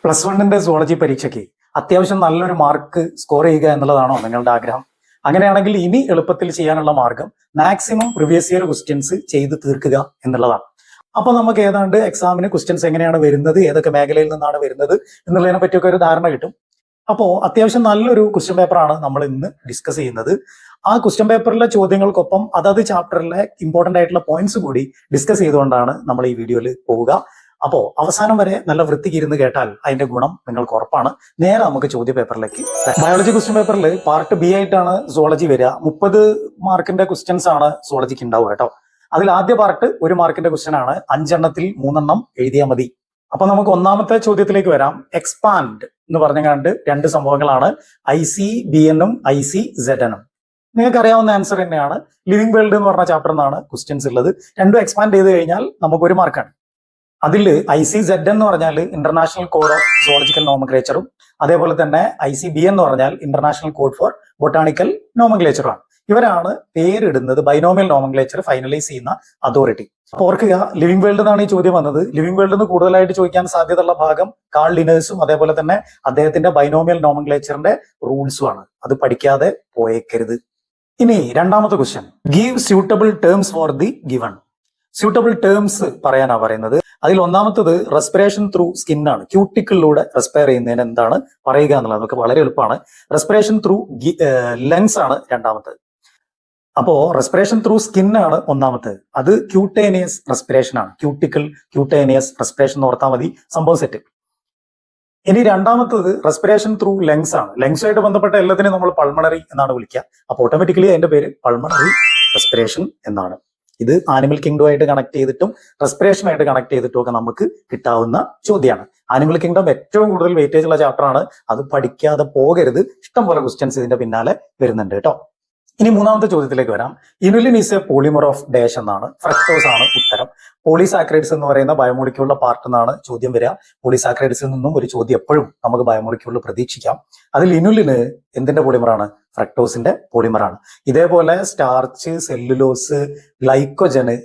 Plus വണ്ണിന്റെ zoology പരീക്ഷയ്ക്ക് അത്യാവശ്യം നല്ലൊരു മാർക്ക് സ്കോർ ചെയ്യുക എന്നുള്ളതാണോ നിങ്ങളുടെ ആഗ്രഹം? അങ്ങനെയാണെങ്കിൽ ഇനി എളുപ്പത്തിൽ ചെയ്യാനുള്ള മാർഗം മാക്സിമം പ്രീവിയസ് ഇയർ ക്വസ്റ്റ്യൻസ് ചെയ്ത് തീർക്കുക എന്നുള്ളതാണ്. അപ്പൊ നമുക്ക് ഏതാണ്ട് എക്സാമിന് ക്വസ്റ്റ്യൻസ് എങ്ങനെയാണ് വരുന്നത്, ഏതൊക്കെ മേഖലയിൽ നിന്നാണ് വരുന്നത് എന്നുള്ളതിനെ പറ്റിയൊക്കെ ഒരു ധാരണ കിട്ടും. അപ്പോൾ അത്യാവശ്യം നല്ലൊരു ക്വസ്റ്റ്യൻ പേപ്പറാണ് നമ്മൾ ഇന്ന് ഡിസ്കസ് ചെയ്യുന്നത്. ആ ക്വസ്റ്റ്യൻ പേപ്പറിലെ ചോദ്യങ്ങൾക്കൊപ്പം അതത് ചാപ്റ്ററിലെ ഇമ്പോർട്ടന്റ് ആയിട്ടുള്ള പോയിന്റ്സ് കൂടി ഡിസ്കസ് ചെയ്തുകൊണ്ടാണ് നമ്മൾ ഈ വീഡിയോയിൽ പോവുക. അപ്പോൾ അവസാനം വരെ നല്ല വൃത്തിക്ക് ഇരുന്ന് കേട്ടാൽ അതിന്റെ ഗുണം നിങ്ങൾക്ക് ഉറപ്പാണ്. നേരെ നമുക്ക് ചോദ്യ പേപ്പറിലേക്ക്. ബയോളജി ക്വസ്റ്റ്യൻ പേപ്പറിൽ പാർട്ട് ബി ആയിട്ടാണ് സുവോളജി വരിക. 30 മാർക്കിന്റെ ക്വസ്റ്റ്യൻസ് ആണ് സുവോളജിക്ക് ഉണ്ടാവുക കേട്ടോ. അതിൽ ആദ്യ പാർട്ട് 1 മാർക്കിന്റെ ക്വസ്റ്റ്യൻ ആണ്. 5 എണ്ണത്തിൽ 3 എണ്ണം എഴുതിയാൽ മതി. അപ്പൊ നമുക്ക് ഒന്നാമത്തെ ചോദ്യത്തിലേക്ക് വരാം. എക്സ്പാൻഡ് എന്ന് പറഞ്ഞാണ്ട് 2 സംഭവങ്ങളാണ്, ICBN-ഉം ICZN-ഉം. നിങ്ങൾക്ക് അറിയാവുന്ന ആൻസർ തന്നെയാണ്. ലിവിംഗ് വേൾഡ് എന്ന് പറഞ്ഞ ചാപ്റ്റർ എന്നാണ് ക്വസ്റ്റ്യൻസ് ഉള്ളത്. രണ്ടും എക്സ്പാൻഡ് ചെയ്ത് കഴിഞ്ഞാൽ നമുക്ക് 1 മാർക്കാണ്. അതിൽ ICZN എന്ന് പറഞ്ഞാൽ ഇന്റർനാഷണൽ കോഡ് ഓഫ് സുവോളജിക്കൽ നോമൻക്ലേച്ചറും അതേപോലെ തന്നെ ICBN എന്ന് പറഞ്ഞാൽ ഇന്റർനാഷണൽ കോഡ് ഫോർ ബൊട്ടാണിക്കൽ നോമൻക്ലേച്ചറുമാണ്. ഇവരാണ് പേരിടുന്നത്, ബൈനോമിയൽ നോമൻക്ലേച്ചർ ഫൈനലൈസ് ചെയ്യുന്ന അതോറിറ്റി. അപ്പോൾ ഓർക്കുക, ലിവിംഗ് വേൾഡ് എന്നാണ് ഈ ചോദ്യം വന്നത്. ലിവിംഗ് വേൾഡ് നിന്ന് കൂടുതലായിട്ട് ചോദിക്കാൻ സാധ്യതയുള്ള ഭാഗം കാൾ ലിനേഴ്സും അതേപോലെ തന്നെ അദ്ദേഹത്തിന്റെ ബൈനോമിയൽ നോമൻക്ലേച്ചറിന്റെ റൂൾസും ആണ്. അത് പഠിക്കാതെ പോയേക്കരുത്. ഇനി രണ്ടാമത്തെ question, give suitable terms for the given. Suitable terms പറയാനാണ് പറയുന്നത്. അതിൽ ഒന്നാമത്തത് റെസ്പിറേഷൻ ത്രൂ സ്കിൻ ആണ്. ക്യൂട്ടിക്കിളിലൂടെ റെസ്പയർ ചെയ്യുന്നതിന് എന്താണ് പറയുക എന്നുള്ളത് നമുക്ക് വളരെ എളുപ്പമാണ്. റെസ്പിറേഷൻ ത്രൂ ലങ്സ് ആണ് രണ്ടാമത്തത്. അപ്പോ റെസ്പിറേഷൻ ത്രൂ സ്കിൻ ആണ് ഒന്നാമത്തത്. അത് ക്യൂട്ടേനിയസ് റെസ്പിറേഷൻ ആണ്. ക്യൂട്ടേനിയസ് റെസ്പിറേഷൻ എന്ന് ഓർത്താൽ മതി, സംഭവം സെറ്റ്. ഇനി രണ്ടാമത്തത് റെസ്പിറേഷൻ ത്രൂ ലങ്സ് ആണ്. ലങ്സുമായിട്ട് ബന്ധപ്പെട്ട എല്ലാത്തിനും നമ്മൾ പൾമണറി എന്നാണ് വിളിക്കുക. അപ്പൊ ഓട്ടോമാറ്റിക്കലി അതിന്റെ പേര് പൾമണറി റെസ്പിറേഷൻ എന്നാണ്. ഇത് ആനിമൽ കിങ്ഡം ആയിട്ട് കണക്ട് ചെയ്തിട്ടും റെസ്പിറേഷനായിട്ട് കണക്ട് ചെയ്തിട്ടും ഒക്കെ നമുക്ക് കിട്ടാവുന്ന ചോദ്യമാണ്. ആനിമൽ കിങ്ഡം ഏറ്റവും കൂടുതൽ വെയിറ്റേജ് ഉള്ള ചാപ്റ്റർ ആണ്. അത് പഠിക്കാതെ പോകരുത്. ഇഷ്ടംപോലെ ക്വസ്റ്റ്യൻസ് ഇതിന്റെ പിന്നാലെ വരുന്നുണ്ട് കേട്ടോ. ഇനി മൂന്നാമത്തെ ചോദ്യത്തിലേക്ക് വരാം. Inulin is A polymer of dash എന്നാണ്. ഫ്രക്ടോസ് ആണ് ഉത്തരം. പോളിസാക്രൈഡ്സ് എന്ന് പറയുന്ന ബയോമോളിക്യൂളിന്റെ പാർട്ട് എന്നാണ് ചോദ്യം വരിക. പോളിസാക്രൈഡ്സിൽ നിന്നും ഒരു ചോദ്യം എപ്പോഴും നമുക്ക് ബയോമോളിക്യൂളിൽ പ്രതീക്ഷിക്കാം. അതിൽ ഇനുലിന് എന്തിന്റെ പോളിമറാണ്? ഫ്രക്ടോസിന്റെ പോളിമറാണ്. ഇതേപോലെ സ്റ്റാർച്ച്, സെല്ലുലോസ്, ഗ്ലൈക്കോജന്,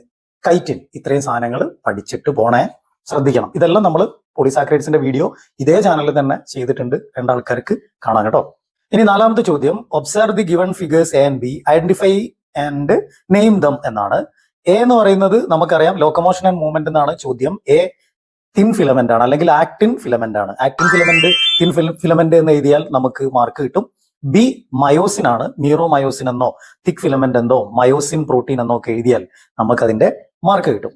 കൈറ്റിൻ, ഇത്രയും സാധനങ്ങൾ പഠിച്ചിട്ട് പോണേ, ശ്രദ്ധിക്കണം. ഇതെല്ലാം നമ്മൾ പോളിസാക്രൈഡ്സിന്റെ വീഡിയോ ഇതേ ചാനലിൽ തന്നെ ചെയ്തിട്ടുണ്ട്. 2 ആൾക്കാർക്ക് കാണാം കേട്ടോ. ഇനി നാലാമത്തെ ചോദ്യം, observe the given figures A and B, identify and name dum എന്നാണ്. എ എന്ന് പറയുന്നത് നമുക്കറിയാം ലോക്കോമോഷൻ ആൻഡ് മൂവ്മെന്റ് എന്നാണ് ചോദ്യം. എ തിൻ ഫിലമെന്റ് ആണ്, അല്ലെങ്കിൽ ആക്ടിൻ ഫിലമെന്റ് ആണ്. ആക്ടിൻ ഫിലമെന്റ്, തിൻ ഫിലമെന്റ് എന്ന് എഴുതിയാൽ നമുക്ക് മാർക്ക് കിട്ടും. ബി മയോസിൻ ആണ്. മീറോ മയോസിൻ എന്നോ തിക് ഫിലമെന്റ് എന്നോ മയോസിൻ പ്രോട്ടീൻ എന്നോ ഒക്കെ എഴുതിയാൽ നമുക്ക് അതിന്റെ മാർക്ക് കിട്ടും.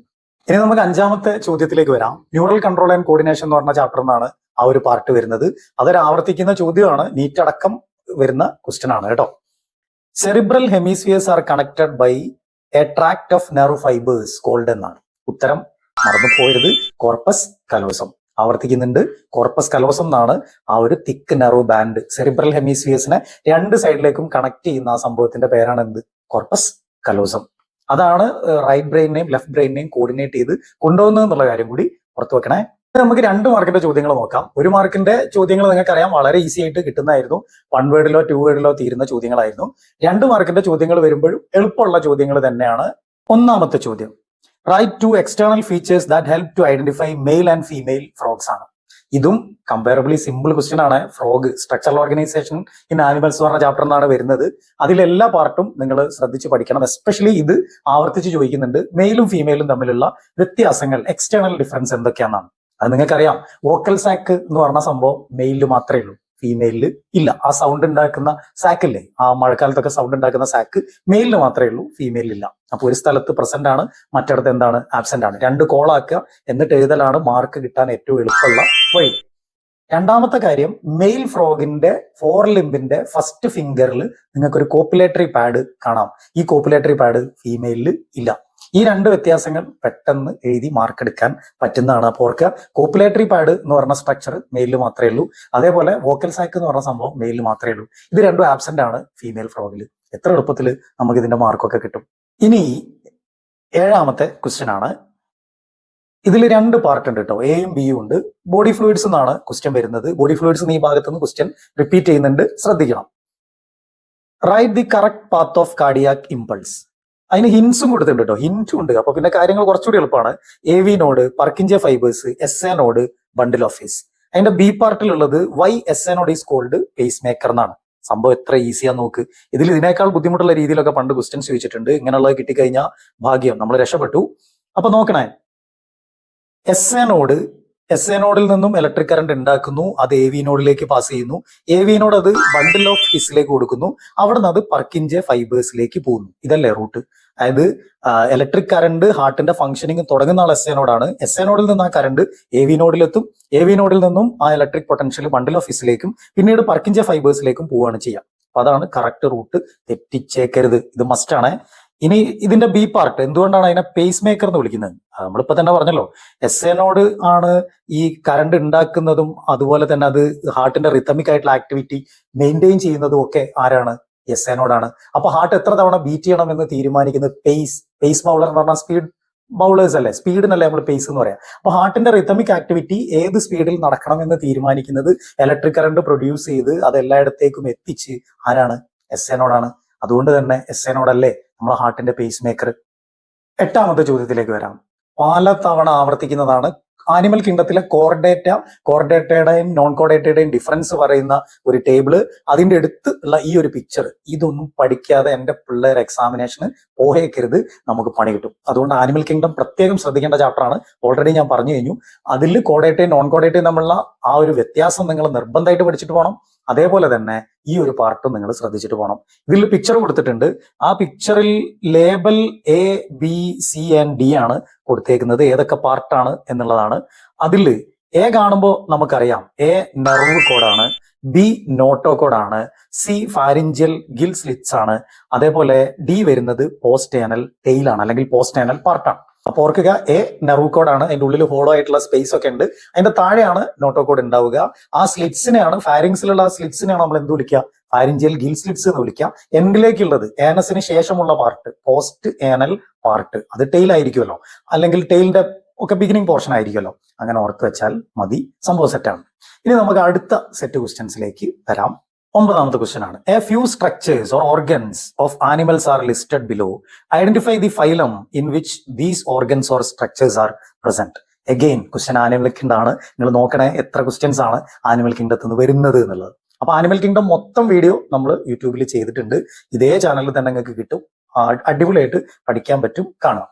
ഇനി നമുക്ക് 5ാമത്തെ ചോദ്യത്തിലേക്ക് വരാം. ന്യൂറൽ കൺട്രോൾ ആൻഡ് കോർഡിനേഷൻ എന്ന് പറഞ്ഞ ചാപ്റ്റർ എന്നാണ് ആ ഒരു പാർട്ട് വരുന്നത്. അതൊരു ആവർത്തിക്കുന്ന ചോദ്യമാണ്. നീറ്റ് അടക്കം വരുന്ന ക്വസ്റ്റ്യൻ ആണ് കേട്ടോ. Cerebral hemispheres are connected by a tract of nerve fibres called എന്നാണ്. ഉത്തരം മറന്നു പോയത് കോർപ്പസ് കലോസം. ആവർത്തിക്കുന്നുണ്ട്, കോർപ്പസ് കലോസം എന്നാണ് ആ ഒരു തിക്ക് നെർവ് ബാൻഡ്. സെറിബ്രൽ ഹെമിസ്ഫിയേഴ്സിനെ 2 സൈഡിലേക്കും കണക്ട് ചെയ്യുന്ന ആ സംഭവത്തിന്റെ പേരാണ് എന്ത്? കോർപ്പസ് കലോസം. അതാണ് റൈറ്റ് ബ്രെയിനെയും ലെഫ്റ്റ് ബ്രെയിനെയും കോർഡിനേറ്റ് ചെയ്ത് കൊണ്ടുപോകുന്നത് എന്നുള്ള കാര്യം കൂടി പുറത്തു വെക്കണേ. നമുക്ക് 2 മാർക്കിന്റെ ചോദ്യങ്ങൾ നോക്കാം. 1 മാർക്കിന്റെ ചോദ്യങ്ങൾ നിങ്ങൾക്കറിയാം വളരെ ഈസി ആയിട്ട് കിട്ടുന്നതായിരുന്നു. 1 വേർഡിലോ 2 വേർഡിലോ തീരുന്ന ചോദ്യങ്ങളായിരുന്നു. 2 മാർക്കിന്റെ ചോദ്യങ്ങൾ വരുമ്പോഴും എളുപ്പമുള്ള ചോദ്യങ്ങൾ തന്നെയാണ്. ഒന്നാമത്തെ ചോദ്യം, write 2 external features that help to identify male and female frogs ആണ്. ഇതും കമ്പാരബിളി സിമ്പിൾ ക്വസ്റ്റ്യൻ ആണ്. Frog structural organisation in animals പറഞ്ഞ ചാപ്റ്റർ എന്നാണ് വരുന്നത്. അതിലെല്ലാ പാർട്ടും നിങ്ങൾ ശ്രദ്ധിച്ച് പഠിക്കണം. എസ്പെഷ്യലി ഇത് ആവർത്തിച്ച് ചോദിക്കുന്നുണ്ട്. മെയിലും ഫീമെയിലും തമ്മിലുള്ള വ്യത്യാസങ്ങൾ, എക്സ്റ്റേണൽ ഡിഫറൻസ് എന്തൊക്കെയാണെന്നാണ്. അത് നിങ്ങൾക്കറിയാം. വോക്കൽ സാക്ക് എന്ന് പറഞ്ഞ സംഭവം മെയിലിൽ മാത്രമേ ഉള്ളൂ, ഫീമെയിലിൽ ഇല്ല. ആ സൗണ്ട് ഉണ്ടാക്കുന്ന സാക്കില്ലേ, ആ മഴക്കാലത്തൊക്കെ സൗണ്ട് ഉണ്ടാക്കുന്ന സാക്ക് മെയിലിന് മാത്രമേ ഉള്ളൂ, ഫീമെയിലില്ല. അപ്പൊ ഒരു സ്ഥലത്ത് പ്രസന്റ് ആണ്, മറ്റിടത്ത് എന്താണ്? ആബ്സെന്റ് ആണ്. 2 കോളാക്കുക, എന്നിട്ട് എഴുതലാണ് മാർക്ക് കിട്ടാൻ ഏറ്റവും എളുപ്പമുള്ള വഴി. രണ്ടാമത്തെ കാര്യം, മെയിൽ ഫ്രോഗിന്റെ 4 ലിംബിന്റെ ഫസ്റ്റ് ഫിംഗറിൽ നിങ്ങൾക്കൊരു കോപ്പുലേറ്ററി പാഡ് കാണാം. ഈ കോപ്പുലേറ്ററി പാഡ് ഫീമെയിലിൽ ഇല്ല. ഈ 2 വ്യത്യാസങ്ങൾ പെട്ടെന്ന് എഴുതി മാർക്ക് എടുക്കാൻ പറ്റുന്നതാണ്. അപ്പോൾ ഓർക്കുക, കോപ്പുലേറ്ററി പാഡ് എന്ന് പറഞ്ഞ സ്ട്രക്ചർ മെയിലിൽ മാത്രമേ ഉള്ളൂ. അതേപോലെ വോക്കൽ സാക്ക് എന്ന് പറഞ്ഞ സംഭവം മെയിലിൽ മാത്രമേ ഉള്ളൂ. ഇത് 2 ആബ്സെന്റ് ആണ് ഫീമെയിൽ ഫ്രോഗിൽ. എത്ര എളുപ്പത്തിൽ നമുക്ക് ഇതിന്റെ മാർക്കൊക്കെ കിട്ടും. ഇനി 7ാമത്തെ ക്വസ്റ്റ്യൻ ആണ്. ഇതിൽ 2 പാർട്ട് ഉണ്ട് കേട്ടോ, എയും ബിയും ഉണ്ട്. ബോഡി ഫ്ലൂയിഡ്സ് എന്നാണ് ക്വസ്റ്റ്യൻ വരുന്നത്. ബോഡി ഫ്ലൂയിഡ്സ് ഈ ഭാഗത്ത് നിന്ന് ക്വസ്റ്റ്യൻ റിപ്പീറ്റ് ചെയ്യുന്നുണ്ട്, ശ്രദ്ധിക്കണം. Write the correct path of cardiac impulse. അതിന് ഹിൻസും കൊടുത്തിട്ടുണ്ട് കേട്ടോ, ഹിൻറ്റും ഉണ്ട്. അപ്പൊ പിന്നെ കാര്യങ്ങൾ കുറച്ചുകൂടി എളുപ്പമാണ്. AV node, Purkinje fibres, SA node, bundle of His. അതിന്റെ ബി പാർട്ടിലുള്ളത് why S A node is called pacemaker എന്നാണ്. സംഭവം എത്ര ഈസിയാ നോക്ക്. ഇതിനേക്കാൾ ബുദ്ധിമുട്ടുള്ള രീതിയിലൊക്കെ പണ്ട് ക്വസ്റ്റ്യൻസ് ചോദിച്ചിട്ടുണ്ട്. ഇങ്ങനെയുള്ളത് കിട്ടിക്കഴിഞ്ഞാൽ ഭാഗ്യം, നമ്മൾ രക്ഷപ്പെട്ടു. അപ്പൊ നോക്കണേ, എസ് എ നോഡിൽ നിന്നും ഇലക്ട്രിക് കറണ്ട് ഉണ്ടാക്കുന്നു, അത് എ വി നോഡിലേക്ക് പാസ് ചെയ്യുന്നു. എ വി നോഡ് അത് ബണ്ടിൽ ഓഫ് ഹിസിലേക്ക് കൊടുക്കുന്നു, അവിടെ നിന്ന് അത് പർക്കിൻജെ ഫൈബേഴ്സിലേക്ക് പോകുന്നു. ഇതല്ലേ റൂട്ട്? അതായത് ഇലക്ട്രിക് കറണ്ട് ഹാർട്ടിന്റെ ഫംഗ്ഷനിങ് തുടങ്ങുന്ന ആൾ എസ് എ നോഡാണ്. എസ് എ നോഡിൽ നിന്ന് ആ കറണ്ട് എ വി നോഡിലെത്തും. എ വി നോഡിൽ നിന്നും ആ ഇലക്ട്രിക് പൊട്ടൻഷ്യൽ ബണ്ടിൽ ഓഫ് ഹിസിലേക്കും പിന്നീട് പർക്കിൻജെ ഫൈബേഴ്സിലേക്കും പോവുകയാണ് ചെയ്യുക. അപ്പൊ അതാണ് കറക്റ്റ് റൂട്ട്, തെറ്റിച്ചേക്കരുത്, ഇത് മസ്റ്റ് ആണ്. ഇനി ഇതിന്റെ ബി പാർട്ട്, എന്തുകൊണ്ടാണ് അതിനെ പേസ് മേക്കർ എന്ന് വിളിക്കുന്നത്? നമ്മളിപ്പോ തന്നെ പറഞ്ഞല്ലോ, എസ് എ നോഡ് ആണ് ഈ കറണ്ട് ഉണ്ടാക്കുന്നതും അതുപോലെ തന്നെ അത് ഹാർട്ടിന്റെ റിതമിക് ആയിട്ടുള്ള ആക്ടിവിറ്റി മെയിൻറ്റെയിൻ ചെയ്യുന്നതും ഒക്കെ ആരാണ്? എസ് എ നോഡാണ്. അപ്പൊ ഹാർട്ട് എത്ര തവണ ബീറ്റ് ചെയ്യണം എന്ന് തീരുമാനിക്കുന്നത് പേസ് ബൗളർ എന്ന് പറഞ്ഞാൽ സ്പീഡ് ബൗളേഴ്സ് അല്ലേ, സ്പീഡിനല്ലേ നമ്മൾ പേസ് എന്ന് പറയാം. അപ്പൊ ഹാർട്ടിന്റെ റിതമിക് ആക്ടിവിറ്റി ഏത് സ്പീഡിൽ നടക്കണം എന്ന് തീരുമാനിക്കുന്നത് ഇലക്ട്രിക് കറണ്ട് പ്രൊഡ്യൂസ് ചെയ്ത് അത് എല്ലായിടത്തേക്കും എത്തിച്ച് ആരാണ്? എസ് എ നോഡാണ്. അതുകൊണ്ട് തന്നെ എസ് എ നോഡല്ലേ നമ്മുടെ ഹാർട്ടിന്റെ പേസ് മേക്കർ. എട്ടാമത്തെ ചോദ്യത്തിലേക്ക് വരാം. പല തവണ ആവർത്തിക്കുന്നതാണ് ആനിമൽ കിങ്ഡത്തിലെ കോർഡേറ്റയുടെയും നോൺ കോർഡേറ്റയുടെയും ഡിഫറൻസ് പറയുന്ന ഒരു ടേബിള്. അതിന്റെ അടുത്ത് ഉള്ള ഈ ഒരു പിക്ചർ, ഇതൊന്നും പഠിക്കാതെ എന്റെ പിള്ളേർ എക്സാമിനേഷന് പോയേക്കരുത്, നമുക്ക് പണി കിട്ടും. അതുകൊണ്ട് ആനിമൽ കിങ്ഡം പ്രത്യേകം ശ്രദ്ധിക്കേണ്ട ചാപ്റ്ററാണ്. ഓൾറെഡി ഞാൻ പറഞ്ഞു കഴിഞ്ഞു. അതിൽ കോർഡേറ്റയും നോൺ കോർഡേറ്റയും തമ്മിലുള്ള ആ ഒരു വ്യത്യാസം നിങ്ങൾ നിർബന്ധമായിട്ട് പഠിച്ചിട്ട് പോകണം. അതേപോലെ തന്നെ ഈ ഒരു പാർട്ടും നിങ്ങൾ ശ്രദ്ധിച്ചിട്ട് പോകണം. ഇതിൽ പിക്ചർ കൊടുത്തിട്ടുണ്ട്. ആ പിക്ചറിൽ label A B C and D ആണ് കൊടുത്തേക്കുന്നത്. ഏതൊക്കെ പാർട്ടാണ് എന്നുള്ളതാണ്. അതിൽ എ കാണുമ്പോൾ നമുക്കറിയാം എ നെർവ് കോഡാണ്, ബി നോട്ടോ കോഡാണ്, സി ഫാരിഞ്ചൽ ഗിൽ സ്ലിറ്റ്സ് ആണ്, അതേപോലെ ഡി വരുന്നത് പോസ്റ്റേനൽ ടെയിലാണ് അല്ലെങ്കിൽ പോസ്റ്റേനൽ പാർട്ടാണ്. അപ്പൊ ഓർക്കുക, എ നെർവ് കോഡാണ്, അതിന്റെ ഉള്ളിൽ ഹോളോ ആയിട്ടുള്ള സ്പേസ് ഒക്കെ ഉണ്ട്, അതിന്റെ താഴെയാണ് നോട്ടോ കോഡ് ഉണ്ടാവുക. ആ സ്ലിറ്റ്സിനെയാണ്, ഫാരിങ്സിലുള്ള സ്ലിറ്റ്സിനെയാണ് നമ്മൾ എന്ത് വിളിക്കുക? ഫാരിഞ്ചൽ ഗിൽ സ്ലിറ്റ്സ് എന്ന് വിളിക്കുക. എൻഡിലേക്കുള്ളത് ഏനസിന് ശേഷമുള്ള പാർട്ട്, പോസ്റ്റ് ഏനൽ പാർട്ട്, അത് ടെയിൽ ആയിരിക്കുമല്ലോ, അല്ലെങ്കിൽ ടെയിലിന്റെ ഒക്കെ ബിഗിനിങ് പോർഷൻ ആയിരിക്കുമല്ലോ. അങ്ങനെ ഓർത്ത് വെച്ചാൽ മതി, സംഭവം സെറ്റാണ്. ഇനി നമുക്ക് അടുത്ത സെറ്റ് ക്വസ്റ്റ്യൻസിലേക്ക് വരാം. 9ാമത്തെ ക്വസ്റ്റ്യൻ ആണ്. A few structures or organs of animals are listed below. Identify the phylum in which these organs or structures R present. Again question animal kingdom ആണ്. നിങ്ങൾ നോക്കണേ എത്ര ക്വസ്റ്റ്യൻസ് ആണ് ആനിമൽ കിങ്ഡത്തിൽ നിന്ന് വരുന്നത് എന്നുള്ളത്. അപ്പൊ ആനിമൽ കിങ്ഡം മൊത്തം വീഡിയോ നമ്മൾ യൂട്യൂബിൽ ചെയ്തിട്ടുണ്ട്. ഇതേ ചാനലിൽ തന്നെ നിങ്ങൾക്ക് കിട്ടും. അടിപൊളിയായിട്ട് പഠിക്കാൻ പറ്റും, കാണാം.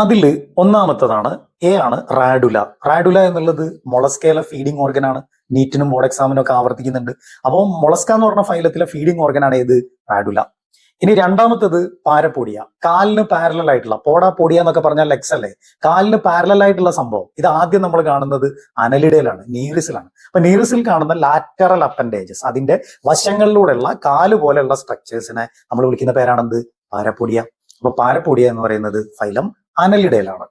അതിൽ ഒന്നാമത്തതാണ് എ ആണ് റാഡുല. റാഡുല എന്നുള്ളത് മൊളസ്കയിലെ ഫീഡിംഗ് ഓർഗൻ ആണ്. നീറ്റിനും ബോർഡ് എക്സാമിനും ഒക്കെ ആവർത്തിക്കുന്നുണ്ട്. അപ്പോൾ മൊളസ്ക എന്ന് പറഞ്ഞ ഫൈലത്തിലെ ഫീഡിംഗ് ഓർഗൻ ആണ് ഏത്? റാഡുല. ഇനി രണ്ടാമത്തത് പാരപ്പോഡിയ. കാലിന് പാരലൽ ആയിട്ടുള്ള, പോഡിയ എന്നൊക്കെ പറഞ്ഞാൽ ലെഗ്സ് അല്ലേ, കാലിന് പാരലൽ ആയിട്ടുള്ള സംഭവം. ഇത് ആദ്യം നമ്മൾ കാണുന്നത് അനലിഡയിലാണ്, നീറിസിലാണ്. അപ്പൊ നീറിസിൽ കാണുന്ന ലാറ്ററൽ അപ്പൻഡേജസ്, അതിന്റെ വശങ്ങളിലൂടെയുള്ള കാല് പോലെയുള്ള സ്ട്രക്ചേഴ്സിനെ നമ്മൾ വിളിക്കുന്ന പേരാണെന്ത്? പാരപ്പോഡിയ. അപ്പൊ പാരപ്പോഡിയ എന്ന് പറയുന്നത് ഫൈലം അനലിഡയിലാണ്.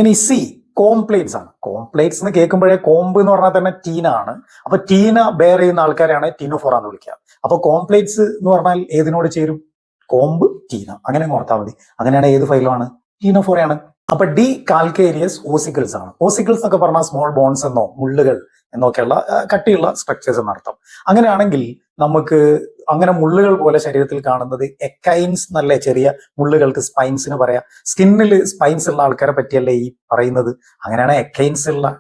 ഇനി സി കോംപ്ലേറ്റ്സ് ആണ്. കോംപ്ലേറ്റ്സ് എന്ന് കേൾക്കുമ്പോഴേ കോമ്പ് എന്ന് പറഞ്ഞാൽ തന്നെ ടീന ആണ്. അപ്പൊ ടീന ബെയർ ചെയ്യുന്ന ആൾക്കാരാണ് ടീനോഫോറ എന്ന് വിളിക്കുക. അപ്പൊ കോംപ്ലേറ്റ്സ് എന്ന് പറഞ്ഞാൽ ഏതിനോട് ചേരും? കോമ്പ് ടീന, അങ്ങനെ ഓർത്താൽ മതി. അങ്ങനെയാണ് ഏത് ഫൈലമാണ്? ടീനോഫോറയാണ്. അപ്പൊ ഡി കാൽക്കേരിയസ് ഓസിക്കിൾസ് ആണ്. ഓസിക്കിൾസ് എന്നൊക്കെ പറഞ്ഞാൽ സ്മോൾ ബോൺസ് എന്നോ മുള്ളുകൾ എന്നൊക്കെയുള്ള കട്ടിയുള്ള സ്ട്രക്ചേഴ്സ് എന്നർത്ഥം. അങ്ങനെയാണെങ്കിൽ നമുക്ക് അങ്ങനെ മുള്ളുകൾ പോലെ ശരീരത്തിൽ കാണുന്നത് എക്കൈൻസ് എന്നല്ലേ ചെറിയ മുള്ളുകൾക്ക് സ്പൈൻസിന് പറയാം. സ്കിന്നിൽ സ്പൈൻസ് ഉള്ള ആൾക്കാരെ പറ്റിയല്ലേ ഈ പറയുന്നത്. അങ്ങനെയാണ് എക്കൈൻസ് ഉള്ള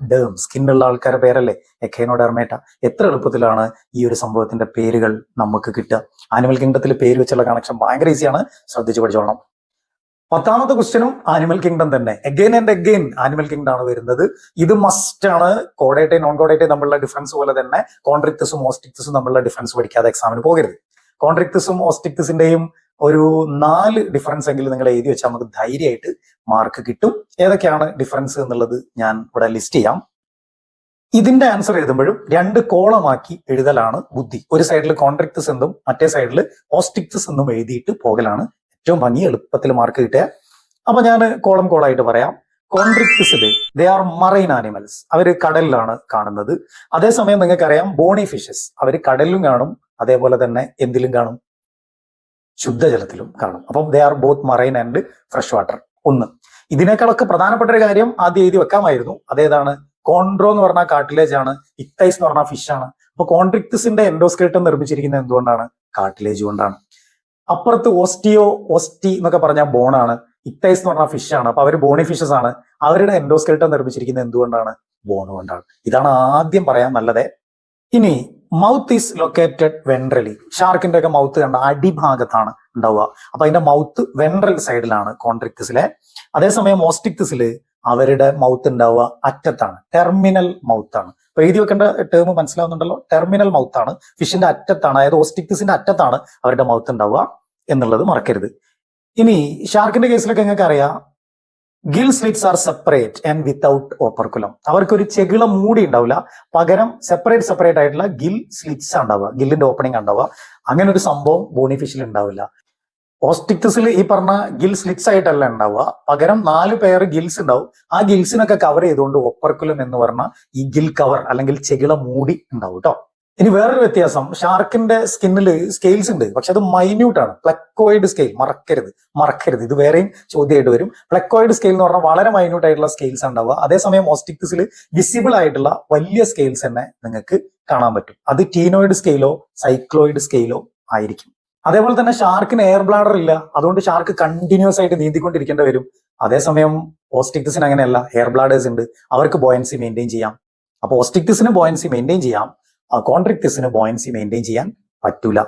സ്കിന്നുള്ള ആൾക്കാരുടെ പേരല്ലേ എക്കൈനോഡെർമേറ്റ. എത്ര എളുപ്പത്തിലാണ് ഈ ഒരു സംഭവത്തിന്റെ പേരുകൾ നമുക്ക് കിട്ടുക. ആനിമൽ കിങ്ഡത്തിൽ പേര് വെച്ചുള്ള കണക്ഷൻ ഭയങ്കര ഈസിയാണ്, ശ്രദ്ധിച്ചു പഠിച്ചോളണം. 10ാമത്തെ ക്വസ്റ്റ്യനും ആനിമൽ കിങ്ഡം തന്നെ. Again and again animal kingdom ആണ് വരുന്നത്. ഇത് മസ്റ്റ് ആണ്. കോഡേറ്റയും നോൺ കോഡേറ്റയും തമ്മിലുള്ള ഡിഫറൻസ് പോലെ തന്നെ കോൺട്രിക്ടസും ഓസ്റ്റിക്ടസും തമ്മിലുള്ള ഡിഫറൻസ് പഠിക്കാതെ എക്സാമിന് പോകരുത്. കോൺട്രിക്ടസും ഓസ്റ്റിക്ടസിന്റെയും ഒരു 4 ഡിഫറൻസ് എങ്കിലും നിങ്ങൾ എഴുതി വെച്ചാൽ നമുക്ക് ധൈര്യമായിട്ട് മാർക്ക് കിട്ടും. ഏതൊക്കെയാണ് ഡിഫറൻസ് എന്നുള്ളത് ഞാൻ ഇവിടെ ലിസ്റ്റ് ചെയ്യാം. ഇതിന്റെ ആൻസർ എഴുതുമ്പോഴും 2 കോളമാക്കി എഴുതലാണ് ബുദ്ധി. ഒരു സൈഡിൽ കോൺട്രിക്ടസ് എന്നും മറ്റേ സൈഡിൽ ഓസ്റ്റിക്ടസ് എന്നും എഴുതിയിട്ട് പോകലാണ് ഏറ്റവും ഭംഗി, എളുപ്പത്തിൽ മാർക്ക് കിട്ടുക. അപ്പൊ ഞാൻ കോളായിട്ട് പറയാം. കോൺട്രിക്ടസില് ദേ ആർ മറൈൻ ആനിമൽസ്, അവര് കടലിലാണ് കാണുന്നത്. അതേസമയം നിങ്ങൾക്കറിയാം ബോണി ഫിഷസ്, അവര് കടലിലും കാണും, അതേപോലെ തന്നെ എന്തിലും കാണും? ശുദ്ധജലത്തിലും കാണും. അപ്പം they are both marine and fresh water. ഒന്ന്. ഇതിനേക്കാളൊക്കെ പ്രധാനപ്പെട്ട ഒരു കാര്യം ആദ്യം എഴുതി വെക്കാമായിരുന്നു. അതേതാണ്? കോൺഡ്രോ എന്ന് പറഞ്ഞാൽ കാർട്ടിലേജ് ആണ്, ഇക്തൈസ് എന്ന് പറഞ്ഞാൽ ഫിഷ് ആണ്. അപ്പൊ കോൺട്രിക്ടസിന്റെ എൻഡോസ്കെൽട്ടൻ നിർമ്മിച്ചിരിക്കുന്നത് എന്തുകൊണ്ടാണ്? കാർട്ടിലേജ് കൊണ്ടാണ്. അപ്പുറത്ത് ഓസ്റ്റി എന്നൊക്കെ പറഞ്ഞാൽ ബോണാണ്, ഇക്തൈസ് എന്ന് പറഞ്ഞാൽ ഫിഷ് ആണ്. അപ്പൊ അവർ ബോണി ഫിഷസ് ആണ്. അവരുടെ എൻഡോസ്കെൽട്ടൻ നിർമ്മിച്ചിരിക്കുന്നത് എന്തുകൊണ്ടാണ്? ബോൺ കൊണ്ടാണ്. ഇതാണ് ആദ്യം പറയാൻ നല്ലത്. ഇനി മൗത്ത് ഈസ് ലൊക്കേറ്റഡ് വെൻട്രലി. ഷാർക്കിന്റെ ഒക്കെ മൗത്ത് കണ്ട അടിഭാഗത്താണ് ഉണ്ടാവുക. അപ്പൊ അതിന്റെ മൗത്ത് വെൻട്രൽ സൈഡിലാണ് കോൺട്രിക്ടസിലെ. അതേസമയം ഓസ്റ്റിക്ടസില് അവരുടെ മൗത്ത് ഉണ്ടാവുക അറ്റത്താണ്, ടെർമിനൽ മൗത്ത് ആണ്. അപ്പൊ എഴുതി വെക്കേണ്ട ടേം മനസ്സിലാവുന്നുണ്ടല്ലോ, ടെർമിനൽ മൗത്ത് ആണ്, ഫിഷിന്റെ അറ്റത്താണ്, അതായത് ഓസ്റ്റിക്ടസിന്റെ അറ്റത്താണ് അവരുടെ മൗത്ത് ഉണ്ടാവുക എന്നുള്ളത് മറക്കരുത്. ഇനി ഷാർക്കിന്റെ കേസിലൊക്കെ നിങ്ങൾക്ക് അറിയാം, Gill slits R separate and without operculum. അവർക്ക് ഒരു ചെകിള മൂടി ഉണ്ടാവില്ല, പകരം സെപ്പറേറ്റ് ആയിട്ടുള്ള ഗിൽ സ്ലിറ്റ്സ് ഉണ്ടാവുക, ഗില്ലിന്റെ ഓപ്പണിംഗ് ഉണ്ടാവുക. അങ്ങനെ ഒരു സംഭവം ബോണി ഫിഷിൽ ഉണ്ടാവില്ല. ഓസ്റ്റിക്ടസിൽ ഈ പറഞ്ഞ ഗിൽ സ്ലിറ്റ്സ് ആയിട്ടല്ല ഉണ്ടാവുക, പകരം 4 പെയർ ഗിൽസ് ഉണ്ടാവും. ആ ഗിൽസിനൊക്കെ കവർ ചെയ്തുകൊണ്ട് ഓപ്പർക്കുലം എന്ന് പറഞ്ഞ ഈ ഗിൽ കവർ അല്ലെങ്കിൽ ചെകിള മൂടി ഉണ്ടാവും കേട്ടോ. ഇനി വേറൊരു വ്യത്യാസം, ഷാർക്കിന്റെ സ്കിന്നിൽ സ്കെയിൽസ് ഉണ്ട്, പക്ഷെ അത് മൈന്യൂട്ട് ആണ്. പ്ലക്കോയിഡ് സ്കെയിൽ മറക്കരുത്, ഇത് വേറെയും ചോദ്യമായിട്ട് വരും. പ്ലക്കോയിഡ് സ്കെയിൽ എന്ന് പറഞ്ഞാൽ വളരെ മൈന്യൂട്ട് ആയിട്ടുള്ള സ്കെയിൽസ് ഉണ്ടാവുക. അതേസമയം ഓസ്റ്റിക്ടസിൽ വിസിബിൾ ആയിട്ടുള്ള വലിയ സ്കെയിൽസ് തന്നെ നിങ്ങൾക്ക് കാണാൻ പറ്റും. അത് ടീനോയിഡ് സ്കെയിലോ സൈക്ലോയിഡ് സ്കെയിലോ ആയിരിക്കും. അതേപോലെ തന്നെ ഷാർക്കിന് എയർ ബ്ലാഡർ ഇല്ല, അതുകൊണ്ട് ഷാർക്ക് കണ്ടിന്യൂസ് ആയിട്ട് നീന്തിക്കൊണ്ടിരിക്കേണ്ടി വരും. അതേസമയം ഓസ്റ്റിക്ടസിന് അങ്ങനെയല്ല, എയർ ബ്ലാഡേഴ്സ് ഉണ്ട്, അവർക്ക് ബോയൻസി മെയിൻറ്റെയിൻ ചെയ്യാം. അപ്പൊ ഓസ്റ്റിക്ടസിന് ബോയൻസി മെയിൻറ്റെയിൻ ചെയ്യാം, കോൺട്രിക്ടസിന് ബോയൻസി മെയിൻറ്റെയിൻ ചെയ്യാൻ പറ്റൂല.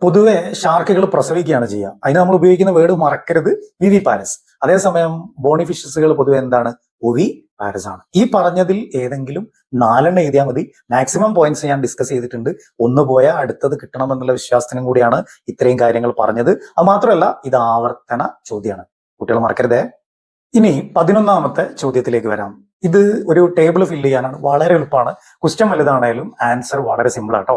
പൊതുവെ ഷാർക്കുകൾ പ്രസവിക്കുകയാണ് ചെയ്യുക. അതിന് നമ്മൾ ഉപയോഗിക്കുന്ന വേർഡ് മറക്കരുത്, വിവി പാരസ്. അതേസമയം ബോണി ഫിഷസുകൾ പൊതുവെ എന്താണ്, ഒവി പാരസ് ആണ്. ഈ പറഞ്ഞതിൽ ഏതെങ്കിലും 4 എഴുതിയാൽ മതി. മാക്സിമം പോയിന്റ്സ് ഞാൻ ഡിസ്കസ് ചെയ്തിട്ടുണ്ട്. ഒന്ന് പോയാൽ അടുത്തത് കിട്ടണം എന്നുള്ള വിശ്വാസത്തിനും കൂടിയാണ് ഇത്രയും കാര്യങ്ങൾ പറഞ്ഞത്. അത് മാത്രമല്ല, ഇത് ആവർത്തന ചോദ്യമാണ്, കുട്ടികൾ മറക്കരുതേ. ഇനി 11ാമത്തെ ചോദ്യത്തിലേക്ക് വരാം. ഇത് ഒരു ടേബിൾ ഫില്ല് ചെയ്യാനാണ്, വളരെ എളുപ്പമാണ്. ക്വസ്റ്റ്യൻ വലുതാണേലും ആൻസർ വളരെ സിമ്പിൾ ആട്ടോ.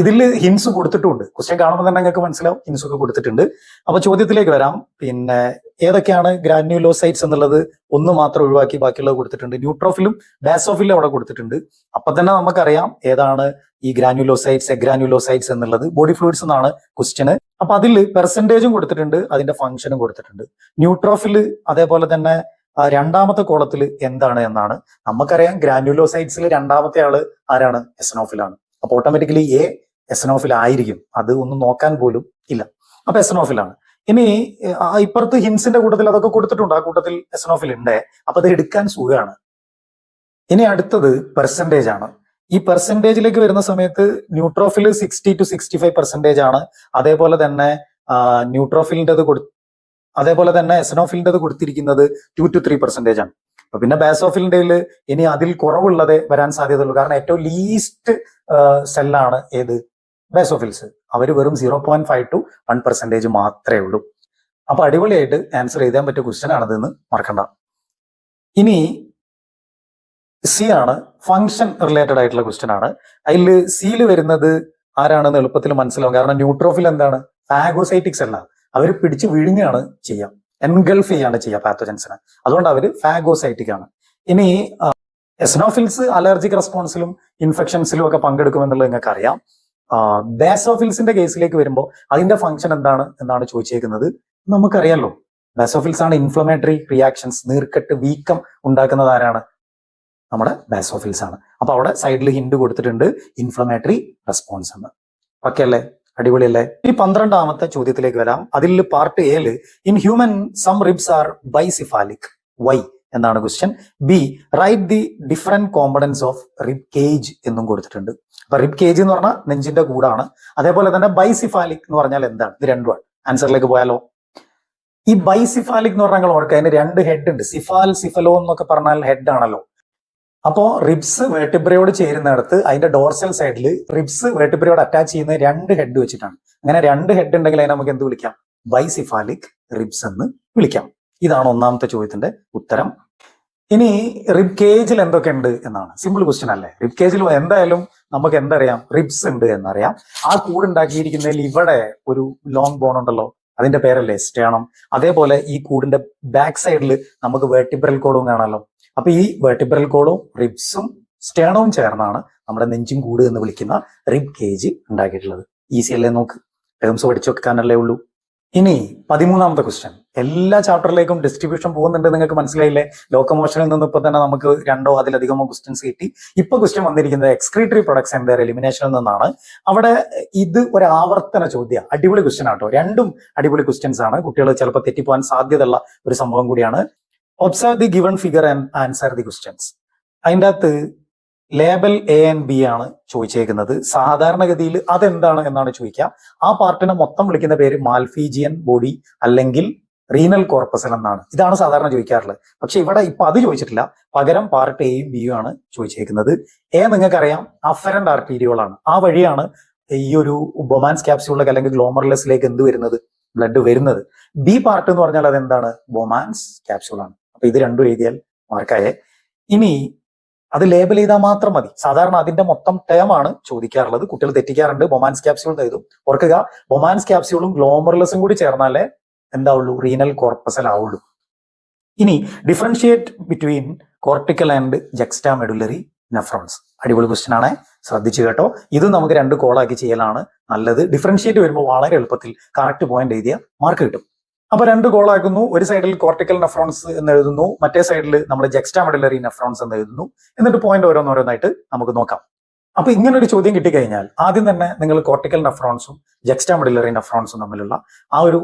ഇതിൽ ഹിൻസ് കൊടുത്തിട്ടുണ്ട്, ക്വസ്റ്റ്യൻ കാണുമ്പോൾ തന്നെ നിങ്ങൾക്ക് മനസ്സിലാവും, ഹിൻസ് ഒക്കെ കൊടുത്തിട്ടുണ്ട്. അപ്പൊ ചോദ്യത്തിലേക്ക് വരാം. പിന്നെ ഏതൊക്കെയാണ് ഗ്രാന്യൂലോസൈറ്റ്സ് എന്നുള്ളത് ഒന്ന് മാത്രം ഒഴിവാക്കി ബാക്കിയുള്ളത് കൊടുത്തിട്ടുണ്ട്. ന്യൂട്രോഫിലും ബാസോഫിലും അവിടെ കൊടുത്തിട്ടുണ്ട്. അപ്പൊ തന്നെ നമുക്കറിയാം ഏതാണ് ഈ ഗ്രാന്യൂലോസൈറ്റ്സ്, എഗ്രാന്യൂലോസൈറ്റ്സ് എന്നുള്ളത്. ബോഡി ഫ്ലൂയിഡ്സ് എന്നാണ് ക്വസ്റ്റ്യന്. അപ്പൊ അതിൽ പെർസെന്റേജും കൊടുത്തിട്ടുണ്ട്, അതിന്റെ ഫംഗ്ഷനും കൊടുത്തിട്ടുണ്ട്. ന്യൂട്രോഫില് അതേപോലെ തന്നെ 2ാമത്തെ കോളത്തിൽ എന്താണ് എന്നാണ്. നമുക്കറിയാം ഗ്രാന്യൂലോസൈറ്റ്സിൽ 2ാമത്തെ ആള് ആരാണ്, എസനോഫിലാണ്. അപ്പൊ ഓട്ടോമാറ്റിക്കലി എ എസനോഫിൽ ആയിരിക്കും, അത് ഒന്നും നോക്കാൻ പോലും ഇല്ല. അപ്പൊ എസനോഫിലാണ്. ഇനി ഇപ്പുറത്ത് ഹിൻസിന്റെ കൂട്ടത്തിൽ അതൊക്കെ കൊടുത്തിട്ടുണ്ട്, ആ കൂട്ടത്തിൽ എസനോഫിൽ ഉണ്ട്. അപ്പൊ അത് എടുക്കാൻ സുഖമാണ്. ഇനി അടുത്തത് പെർസെന്റേജ് ആണ്. ഈ പെർസെന്റേജിലേക്ക് വരുന്ന സമയത്ത് ന്യൂട്രോഫിൽ 60 to 65% ആണ്. അതേപോലെ തന്നെ അതേപോലെ തന്നെ എസനോഫിലിന്റെ കൊടുത്തിരിക്കുന്നത് 2 to 3% ആണ്. അപ്പൊ പിന്നെ ബാസോഫിലിന്റെ ഇനി അതിൽ കുറവുള്ളതേ വരാൻ സാധ്യതയുള്ളൂ. കാരണം ഏറ്റവും ലീസ്റ്റ് സെല്ലാണ് ഏത്, ബാസോഫിൽസ്. അവർ വെറും 0.5 to 1% മാത്രമേ ഉള്ളൂ. അപ്പൊ അടിപൊളിയായിട്ട് ആൻസർ എഴുതാൻ പറ്റിയ ക്വസ്റ്റ്യൻ ആണതെന്ന് മറക്കണ്ട. ഇനി സി ആണ്, ഫംഗ്ഷൻ റിലേറ്റഡ് ആയിട്ടുള്ള ക്വസ്റ്റ്യൻ ആണ്. അതിൽ സിയിൽ വരുന്നത് ആരാണെന്ന് എളുപ്പത്തിൽ മനസ്സിലാവും. കാരണം ന്യൂട്രോഫിൽ എന്താണ്, ഫാഗോസൈറ്റിക്സ് അല്ല, അവർ പിടിച്ച് വിഴുങ്ങുകയാണ് ചെയ്യാം, എൻഗൾഫ് ചെയ്യാണ് ചെയ്യുക പാത്തോജൻസിനെ. അതുകൊണ്ട് അവർ ഫാഗോസൈറ്റിക് ആണ്. ഇനി എസ്നോഫിൽസ് അലർജിക് റെസ്പോൺസിലും ഇൻഫെക്ഷൻസിലും ഒക്കെ പങ്കെടുക്കുമെന്നുള്ളത് നിങ്ങൾക്ക് അറിയാം. ബാസോഫിൽസിന്റെ കേസിലേക്ക് വരുമ്പോൾ അതിന്റെ ഫംഗ്ഷൻ എന്താണ് എന്നാണ് ചോദിച്ചേക്കുന്നത്. നമുക്കറിയാലോ, ബാസോഫിൽസ് ആണ് ഇൻഫ്ലമേറ്ററി റിയാക്ഷൻസ്, നീർക്കെട്ട്, വീക്കം ഉണ്ടാക്കുന്നത് ആരാണ്, നമ്മുടെ ബാസോഫിൽസ് ആണ്. അപ്പൊ അവിടെ സൈഡിൽ ഹിന്റ് കൊടുത്തിട്ടുണ്ട്, ഇൻഫ്ലമേറ്ററി റെസ്പോൺസ് എന്ന്. ഓക്കെ അല്ലേ, അടിപൊളിയല്ലേ. ഈ 12ാമത്തെ ചോദ്യത്തിലേക്ക് വരാം. അതിൽ പാർട്ട് എയില് in human some ribs are bicephalic, why എന്നാണ് question. B write the different components of rib cage എന്നും കൊടുത്തിട്ടുണ്ട്. അപ്പൊ റിബ് കേജ് എന്ന് പറഞ്ഞാൽ നെഞ്ചിന്റെ കൂടാണ്. അതേപോലെ തന്നെ ബൈസിഫാലിക് എന്ന് പറഞ്ഞാൽ എന്താണ്, ഇത് രണ്ടുമാണ്. ആൻസറിലേക്ക് പോയാലോ, ഈ ബൈസിഫാലിക് എന്ന് പറഞ്ഞാൽ ഓർക്കുക, അതിന് 2 ഹെഡ് ഉണ്ട്. സിഫാൽ, സിഫലോ എന്നൊക്കെ പറഞ്ഞാൽ ഹെഡ് ആണല്ലോ. അപ്പോ റിബ്സ് വേർട്ടിബ്രയോട് ചേരുന്നിടത്ത് അതിന്റെ ഡോർസൽ സൈഡിൽ റിബ്സ് വേർട്ടിബ്രയോട് അറ്റാച്ച് ചെയ്യുന്ന 2 ഹെഡ് വെച്ചിട്ടാണ്. അങ്ങനെ 2 ഹെഡ് ഉണ്ടെങ്കിൽ അതിനെ നമുക്ക് എന്ത് വിളിക്കാം, ബൈസിഫാലിക് റിബ്സ് എന്ന് വിളിക്കാം. ഇതാണ് 1ാമത്തെ ചോദ്യത്തിന്റെ ഉത്തരം. ഇനി റിബ് കേജിൽ എന്തൊക്കെ ഉണ്ട് എന്നാണ്. സിമ്പിൾ ക്വസ്റ്റ്യൻ അല്ലേ. റിബ് കേജിൽ എന്തായാലും നമുക്ക് എന്തറിയാം, റിബ്സ് ഉണ്ട് എന്നറിയാം. ആ കൂടുണ്ടാക്കിയിരിക്കുന്നതിൽ ഇവിടെ ഒരു ലോങ് ബോൺ ഉണ്ടല്ലോ, അതിന്റെ പേരല്ലേ സ്റ്റേണം. അതേപോലെ ഈ കൂടിന്റെ ബാക്ക് സൈഡിൽ നമുക്ക് വേർട്ടിബ്രൽ കോഡും കാണാമല്ലോ. അപ്പൊ ഈ വേർട്ടിബ്രൽ കോഡും റിബ്സും സ്റ്റേണവും ചേർന്നാണ് നമ്മുടെ നെഞ്ചും കൂട് എന്ന് വിളിക്കുന്ന റിബ് കേജ് ഉണ്ടാക്കിയിട്ടുള്ളത്. ഈസി അല്ലേ, നോക്ക്, ടേംസ് പഠിച്ചു വെക്കാനല്ലേ ഉള്ളൂ. ഇനി 13ാമത്തെ ക്വസ്റ്റ്യൻ. എല്ലാ ചാപ്റ്ററിലേക്കും ഡിസ്ട്രിബ്യൂഷൻ പോകുന്നുണ്ട്, നിങ്ങൾക്ക് മനസ്സിലായില്ലേ. ലോക്കോമോഷനിൽ നിന്ന് ഇപ്പൊ തന്നെ നമുക്ക് 2ഓ അതിലധികമോ ക്വസ്റ്റ്യൻസ് കിട്ടി. ഇപ്പൊ ക്വസ്റ്റ്യൻ വന്നിരിക്കുന്നത് എക്സ്ക്രീറ്ററി പ്രൊഡക്ട്സ് ആൻഡ് ദെയർ എലിമിനേഷനിൽ നിന്നാണ്. അവിടെ ഇത് ഒരു ആവർത്തന ചോദ്യം, അടിപൊളി ക്വസ്റ്റ്യൻ ആട്ടോ. രണ്ടും അടിപൊളി ക്വസ്റ്റ്യൻസ് ആണ്. കുട്ടികൾ ചിലപ്പോൾ തെറ്റിപ്പോകാൻ സാധ്യതയുള്ള ഒരു സംഭവം കൂടിയാണ്. Observe the given figure and answer the questions. അതിൻ്റെ അകത്ത് ലേബൽ എ ആൻഡ് ബി ആണ് ചോദിച്ചേക്കുന്നത്. സാധാരണഗതിയിൽ അതെന്താണ് എന്നാണ് ചോദിക്കുക. ആ പാർട്ടിനെ മൊത്തം വിളിക്കുന്ന പേര് മാൽഫീജിയൻ ബോഡി അല്ലെങ്കിൽ റീനൽ കോർപ്പസൽ എന്നാണ്. ഇതാണ് സാധാരണ ചോദിക്കാറുള്ളത്. പക്ഷെ ഇവിടെ ഇപ്പൊ അത് ചോദിച്ചിട്ടില്ല. പകരം പാർട്ട് എയും ബിയും ആണ് ചോദിച്ചേക്കുന്നത്. എ നിങ്ങൾക്കറിയാം അഫറന്റ് ആർട്ടീരിയോളാണ്. ആ വഴിയാണ് ഈ ഒരു ബൊമാൻസ് ക്യാപ്സ്യൂളിലേക്ക് അല്ലെങ്കിൽ ഗ്ലോമർലെസിലേക്ക് എന്ത് വരുന്നത്, ബ്ലഡ് വരുന്നത്. ബി പാർട്ട് എന്ന് പറഞ്ഞാൽ അതെന്താണ്, ബൊമാൻസ് ക്യാപ്സ്യൂളാണ്. അപ്പൊ ഇത് രണ്ടും എഴുതിയാൽ മാർക്കായേ. ഇനി അത് ലേബൽ ചെയ്താൽ മാത്രം മതി. സാധാരണ അതിന്റെ മൊത്തം ടേം ആണ് ചോദിക്കാറുള്ളത്. കുട്ടികൾ തെറ്റിക്കാറുണ്ട്. ബൊമാൻസ് ക്യാപ്സ്യൂൾ എഴുതും. ഓർക്കുക, ബൊമാൻസ് ക്യാപ്സ്യൂളും ഗ്ലോമർലെസും കൂടി ചേർന്നാലേ എന്താവുള്ളൂ, റീനൽ കോർപ്പസൽ ആവുള്ളൂ. ഇനി differentiate between cortical and juxtamedullary nephrons. അടിപൊളി ക്വസ്റ്റ്യൻ ആണ്, ശ്രദ്ധിച്ചു കേട്ടോ. ഇത് നമുക്ക് 2 കോളാക്കി ചെയ്യലാണ് നല്ലത്. ഡിഫറൻഷിയേറ്റ് വരുമ്പോൾ വളരെ എളുപ്പത്തിൽ കറക്റ്റ് പോയിന്റ് എഴുതിയ മാർക്ക് കിട്ടും. അപ്പൊ 2 കോളാക്കുന്നു. ഒരു സൈഡിൽ കോർട്ടിക്കൽ നെഫ്രോൺസ് എന്ന് എഴുതുന്നു, മറ്റേ സൈഡിൽ നമ്മൾ ജക്സ്റ്റാ മെഡുലറി നെഫ്രോൺസ് എന്ന് എഴുതുന്നു. എന്നിട്ട് പോയിന്റ് ഓരോന്നോരോന്നായിട്ട് നമുക്ക് നോക്കാം. അപ്പൊ ഇങ്ങനെ ഒരു ചോദ്യം കിട്ടിക്കഴിഞ്ഞാൽ ആദ്യം തന്നെ നിങ്ങൾ കോർട്ടിക്കൽ നെഫ്രോൺസും ജക്സ്റ്റാ മെഡുലറി നെഫ്രോൺസും തമ്മിലുള്ള ആ ഒരു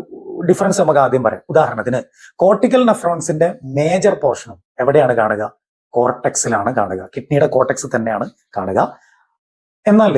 ഡിഫറൻസ് നമുക്ക് ആദ്യം പറയാം. ഉദാഹരണത്തിന് കോർട്ടിക്കൽ നെഫ്രോൺസിന്റെ മേജർ പോർഷനും എവിടെയാണ് കാണുക, കോർട്ടെക്സിലാണ് കാണുക. കിഡ്നിയുടെ കോർട്ടെക്സ് തന്നെയാണ് കാണുക. എന്നാൽ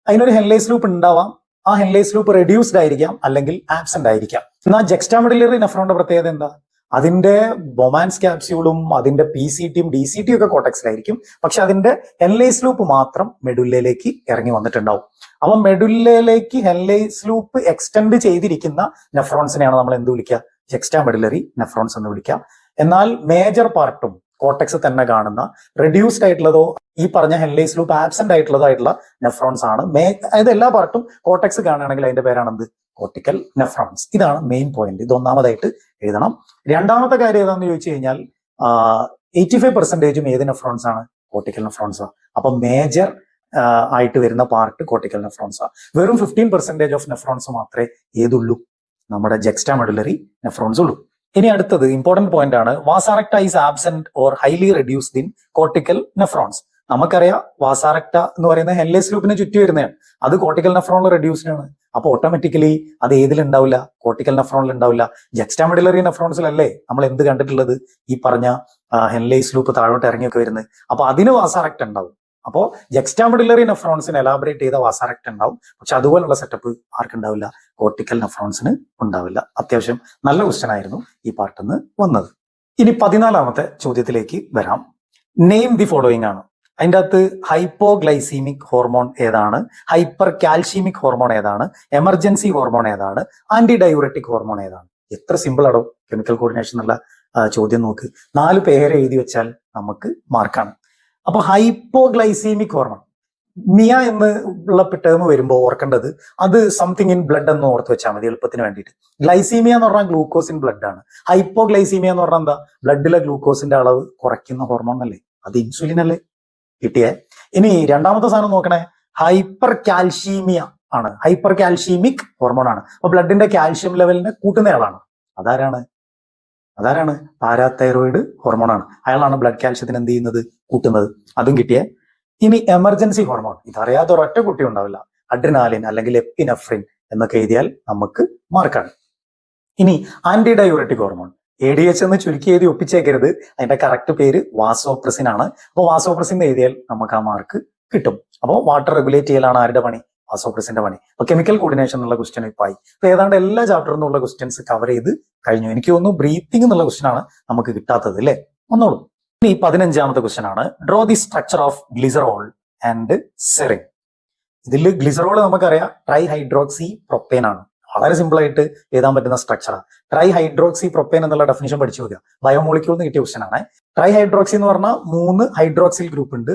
അതിനൊരു ഹെൻലേസ് ലൂപ്പ് ഉണ്ടാവാം. ആ ഹെൻലേസ് ലൂപ്പ് റെഡ്യൂസ്ഡ് ആയിരിക്കാം അല്ലെങ്കിൽ ആബ്സെന്റ് ആയിരിക്കാം. എന്നാൽ ജക്സ്റ്റാ മെഡുലറി നെഫ്രോണിന്റെ പ്രത്യേകത എന്താ, അതിന്റെ ബൊമാൻസ് ക്യാപ്സ്യൂളും അതിന്റെ പി സി ടിയും ഡി സി ടിയും ഒക്കെ കോർട്ടെക്സിലായിരിക്കും. പക്ഷെ അതിന്റെ ഹെൻലേസ് ലൂപ്പ് മാത്രം മെഡുല്ലയിലേക്ക് ഇറങ്ങി വന്നിട്ടുണ്ടാവും. അപ്പൊ മെഡുല്ലയിലേക്ക് ഹെൻലേസ് ലൂപ്പ് എക്സ്റ്റെൻഡ് ചെയ്തിരിക്കുന്ന നെഫ്രോൺസിനെയാണ് നമ്മൾ എന്ത് വിളിക്കുക, ജക്സ്റ്റാ മെഡുലറി നെഫ്രോൺസ് എന്ന് വിളിക്കുക. എന്നാൽ മേജർ പാർട്ടും കോർട്ടെക്സ് തന്നെ കാണുന്ന റെഡ്യൂസ്ഡ് ആയിട്ടുള്ളതോ ഈ പറഞ്ഞ ഹെൻലേസ് ലൂപ്പ് ആബ്സെന്റ് ആയിട്ടുള്ള നെഫ്രോൺസ് ആണ്. അതായത് എല്ലാ പാർട്ടും കോർട്ടെക്സ് കാണുകയാണെങ്കിൽ അതിന്റെ പേരാണെന്ത്, കോർട്ടിക്കൽ നെഫ്രോൺസ്. ഇതാണ് മെയിൻ പോയിന്റ്. ഇത് ഒന്നാമതായിട്ട് എഴുതണം. രണ്ടാമത്തെ കാര്യം ഏതാണെന്ന് ചോദിച്ചു കഴിഞ്ഞാൽ 85% ഏത് നെഫ്രോൺസ് ആണ്, കോർട്ടിക്കൽ നെഫ്രോൺസ് ആണ്. അപ്പൊ മേജർ ആയിട്ട് വരുന്ന പാർട്ട് കോർട്ടിക്കൽ നെഫ്രോൺസ് ആണ്. വെറും 15% ഓഫ് നെഫ്രോൺസ് മാത്രമേ ഏതുള്ളൂ, നമ്മുടെ ജക്സ്റ്റാ മെഡുലറി നെഫ്രോൺസ് ഉള്ളൂ. ഇനി അടുത്തത് ഇമ്പോർട്ടന്റ് പോയിന്റ് ആണ്, vasa recta is absent or highly reduced in cortical nephrons. നമുക്കറിയാം വാസാറക്ട എന്ന് പറയുന്ന ഹെൻലേസ് ലൂപ്പിന് ചുറ്റി വരുന്നതാണ്. അത് കോർട്ടിക്കൽ നെഫ്രോണിൽ റെഡ്യൂസ്ഡ് ആണ്. അപ്പൊ ഓട്ടോമാറ്റിക്കലി അത് ഏതിലുണ്ടാവില്ല, കോർട്ടിക്കൽ നെഫ്രോണിൽ ഉണ്ടാവില്ല. ജക്സ്റ്റാ മെഡുലറി നെഫ്രോൺസിലല്ലേ നമ്മൾ എന്ത് കണ്ടിട്ടുള്ളത്, ഈ പറഞ്ഞ ഹെൻലേസ് ലൂപ്പ് താഴോട്ട് ഇറങ്ങിയൊക്കെ വരുന്നത്. അപ്പൊ അതിന് വാസാറക്ട ഉണ്ടാവും. അപ്പോൾ ജക്സ്റ്റാ മെഡുലറി നെഫ്രോൺസിന് എലാബറേറ്റ് ചെയ്ത വാസാറക്ട ഉണ്ടാവും. പക്ഷെ അതുപോലുള്ള സെറ്റപ്പ് ആർക്കുണ്ടാവില്ല, കോർട്ടിക്കൽ നെഫ്രോൺസിന് ഉണ്ടാവില്ല. അത്യാവശ്യം നല്ല ക്വസ്റ്റ്യൻ ആയിരുന്നു ഈ പാർട്ടിൽ നിന്ന് വന്നത്. ഇനി 14ാമത്തെ ചോദ്യത്തിലേക്ക് വരാം. നെയിം ദി ഫോളോയിങ് ആണ്. അതിൻ്റെ അകത്ത് ഹൈപ്പോഗ്ലൈസീമിക് ഹോർമോൺ ഏതാണ്, ഹൈപ്പർ കാൽഷ്യമിക് ഹോർമോൺ ഏതാണ്, എമർജൻസി ഹോർമോൺ ഏതാണ്, ആന്റി ഡയൂററ്റിക് ഹോർമോൺ ഏതാണ്. എത്ര സിമ്പിൾ ആണോ കെമിക്കൽ കോർഡിനേഷൻ എന്നുള്ള ചോദ്യം നോക്ക്. 4 പേര് എഴുതി വെച്ചാൽ നമുക്ക് മാർക്കാണ്. അപ്പൊ ഹൈപ്പോഗ്ലൈസീമിക് ഹോർമോൺ, മിയ എന്നുള്ള ടേം വരുമ്പോൾ ഓർക്കേണ്ടത് അത് സംതിങ് ഇൻ ബ്ലഡ് എന്ന് ഓർത്ത് വെച്ചാൽ മതി എളുപ്പത്തിന് വേണ്ടിയിട്ട്. ഗ്ലൈസീമിയ എന്ന് പറഞ്ഞാൽ ഗ്ലൂക്കോസ് ഇൻ ബ്ലഡ് ആണ്. ഹൈപ്പോഗ്ലൈസീമിയ എന്ന് പറഞ്ഞാൽ എന്താ, ബ്ലഡിലെ ഗ്ലൂക്കോസിന്റെ അളവ് കുറയ്ക്കുന്ന ഹോർമോൺ അല്ലേ, അത് ഇൻസുലിൻ അല്ലേ. കിട്ടിയേ. ഇനി രണ്ടാമത്തെ സാധനം നോക്കണേ, ഹൈപ്പർ കാൽഷ്യമിയ ആണ്. ഹൈപ്പർ കാൽഷ്യമിക് ഹോർമോൺ ആണ്. അപ്പൊ ബ്ലഡിന്റെ കാൽഷ്യം ലെവലിനെ കൂട്ടുന്നയാളാണ്. അതാരാണ് പാരാതൈറോയിഡ് ഹോർമോൺ ആണ്. അയാളാണ് ബ്ലഡ് കാൽഷ്യത്തിന് എന്ത് ചെയ്യുന്നത്, കൂട്ടുന്നത്. അതും കിട്ടിയേ. ഇനി എമർജൻസി ഹോർമോൺ, ഇതറിയാത്ത ഒരൊറ്റ കുട്ടി ഉണ്ടാവില്ല. അഡ്രിനാലിൻ അല്ലെങ്കിൽ എപ്പിനെഫ്രിൻ എന്നൊക്കെ എഴുതിയാൽ നമുക്ക് മാർക്കാണ്. ഇനി ആന്റി ഡയൂററ്റിക് ഹോർമോൺ, ADH എന്ന് ചുരുക്കി എഴുതി ഒപ്പിച്ചേക്കരുത്. അതിന്റെ കറക്റ്റ് പേര് വാസോപ്രസിൻ ആണ്. അപ്പോൾ വാസോപ്രസിൻ എഴുതിയാൽ നമുക്ക് ആ മാർക്ക് കിട്ടും. അപ്പോൾ വാട്ടർ റെഗുലേറ്റ് ചെയ്യലാണ് ആരുടെ പണി, വാസോപ്രസിന്റെ പണി. അപ്പൊ കെമിക്കൽ കോർഡിനേഷൻ എന്നുള്ള ക്വസ്റ്റ്യൻ ഇപ്പൊ ആയി. അപ്പൊ ഏതാണ്ട് എല്ലാ ചാപ്റ്ററിൽ നിന്നുള്ള ക്വസ്റ്റ്യൻസ് കവർ ചെയ്ത് കഴിഞ്ഞു. എനിക്ക് തോന്നുന്നു ബ്രീത്തിങ് എന്നുള്ള ക്വസ്റ്റ്യൻ ആണ് നമുക്ക് കിട്ടാത്തത് അല്ലേ. ഒന്നോളൂ. ഇനി 15ാമത്തെ ക്വസ്റ്റ്യൻ ആണ്, draw the structure of glycerol and serine. ഇതിൽ ഗ്ലിസറോൾ നമുക്കറിയാം ട്രൈ ഹൈഡ്രോക്സി പ്രൊപ്പേൻ ആണ്. വളരെ സിമ്പിൾ ആയിട്ട് എഴുതാൻ പറ്റുന്ന സ്ട്രക്ചറാണ്. ട്രൈ ഹൈഡ്രോക്സി പ്രൊപ്പേൻ എന്നുള്ള ഡെഫിനിഷൻ പഠിച്ചു നോക്കുക. ബയോമോളിക്യൂൾ എന്ന് കിട്ടിയ ക്വസ്റ്റൻ ആണ്. ട്രൈ ഹൈഡ്രോക്സി എന്ന് പറഞ്ഞാൽ 3 ഹൈഡ്രോക്സിൽ ഗ്രൂപ്പ് ഉണ്ട്.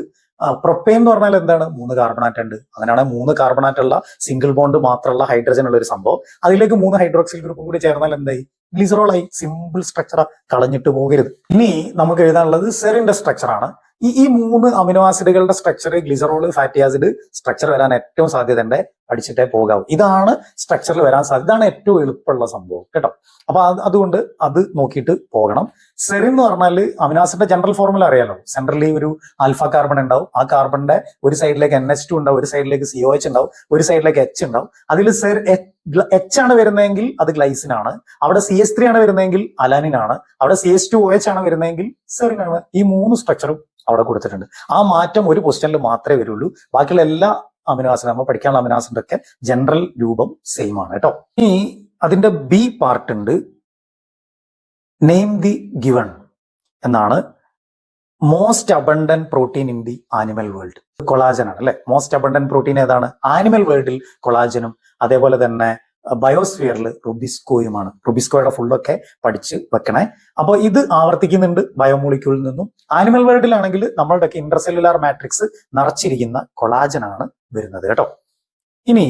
പ്രൊപ്പേൻ എന്ന് പറഞ്ഞാൽ എന്താണ്, 3 കാർബണാറ്റ് ഉണ്ട്. അങ്ങനെയാണ് 3 കാർബണാറ്റ് ഉള്ള സിംഗിൾ ബോണ്ട് മാത്രമുള്ള ഹൈഡ്രജൻ ഉള്ള ഒരു സംഭവം. അതിലേക്ക് 3 ഹൈഡ്രോക്സിൽ ഗ്രൂപ്പും കൂടി ചേർന്നാൽ എന്തായി, ഗ്ലിസറോളായി. സിമ്പിൾ സ്ട്രക്ചർ, കളഞ്ഞിട്ട് പോകരുത്. ഇനി നമുക്ക് എഴുതാനുള്ളത് സെറിന്റെ സ്ട്രക്ചർ ആണ്. ഈ 3 അമിനോ ആസിഡുകളുടെ structure, glycerol, fatty acid structure വരാൻ ഏറ്റവും സാധ്യത ഉണ്ട്. പഠിച്ചിട്ടേ പോകാവൂ. ഇതാണ് സ്ട്രക്ചറിൽ വരാൻ സാധ്യത. ഇതാണ് ഏറ്റവും എളുപ്പമുള്ള സംഭവം കേട്ടോ. അപ്പൊ അതുകൊണ്ട് അത് നോക്കിയിട്ട് പോകണം. സെറിൻ എന്ന് പറഞ്ഞാൽ അമിനോ ആസിഡിന്റെ ജനറൽ ഫോർമുല അറിയാലോ. സെൻട്രലി ഒരു ആൽഫ കാർബൺ ഉണ്ടാവും. ആ കാർബണിന്റെ ഒരു സൈഡിലേക്ക് NH2 ഉണ്ടാവും, ഒരു സൈഡിലേക്ക് COH ഉണ്ടാവും, ഒരു സൈഡിലേക്ക് H ഉണ്ടാവും. അതിൽ H ആണ് വരുന്നതെങ്കിൽ അത് ഗ്ലൈസിൻ ആണ്. അവിടെ CH3 ആണ് വരുന്നതെങ്കിൽ അലാനിൻ ആണ്. അവിടെ CH2OH ആണ് വരുന്നതെങ്കിൽ സെറിൻ ആണ്. ഈ 3 സ്ട്രക്ചറും അവിടെ കൊടുത്തിട്ടുണ്ട്. ആ മാറ്റം ഒരു ക്വസ്റ്റ്യനിൽ മാത്രമേ വരുള്ളൂ. ബാക്കിയുള്ള എല്ലാ അമിനോ ആസിഡ് നമ്മൾ പഠിക്കാനുള്ള അമിനോ ആസിഡിന്റെ ഒക്കെ ജനറൽ രൂപം സെയിം ആണ് കേട്ടോ. ഇനി അതിന്റെ ബി പാർട്ട് ഉണ്ട്, നെയിം ദി ഗിവൺ എന്നാണ്. Most abundant protein in the animal world collagen ആണ് അല്ലെ. മോസ്റ്റ് അബണ്ടന്റ് പ്രോട്ടീൻ ഏതാണ്? ആനിമൽ വേൾഡിൽ കൊളാജനും അതേപോലെ തന്നെ ബയോസ്ഫിയറിൽ റുബിസ്കോയുമാണ്. റുബിസ്കോയുടെ ഫുള്ളൊക്കെ പഠിച്ച് വെക്കണേ. അപ്പൊ ഇത് ആവർത്തിക്കുന്നുണ്ട് ബയോമോളിക്യൂളിൽ നിന്നും. ആനിമൽ വേൾഡിലാണെങ്കിൽ നമ്മളുടെയൊക്കെ ഇന്റർസെല്ലുലാർ മാട്രിക്സ് നിറച്ചിരിക്കുന്ന കൊളാജനാണ് വരുന്നത് കേട്ടോ. ഇനി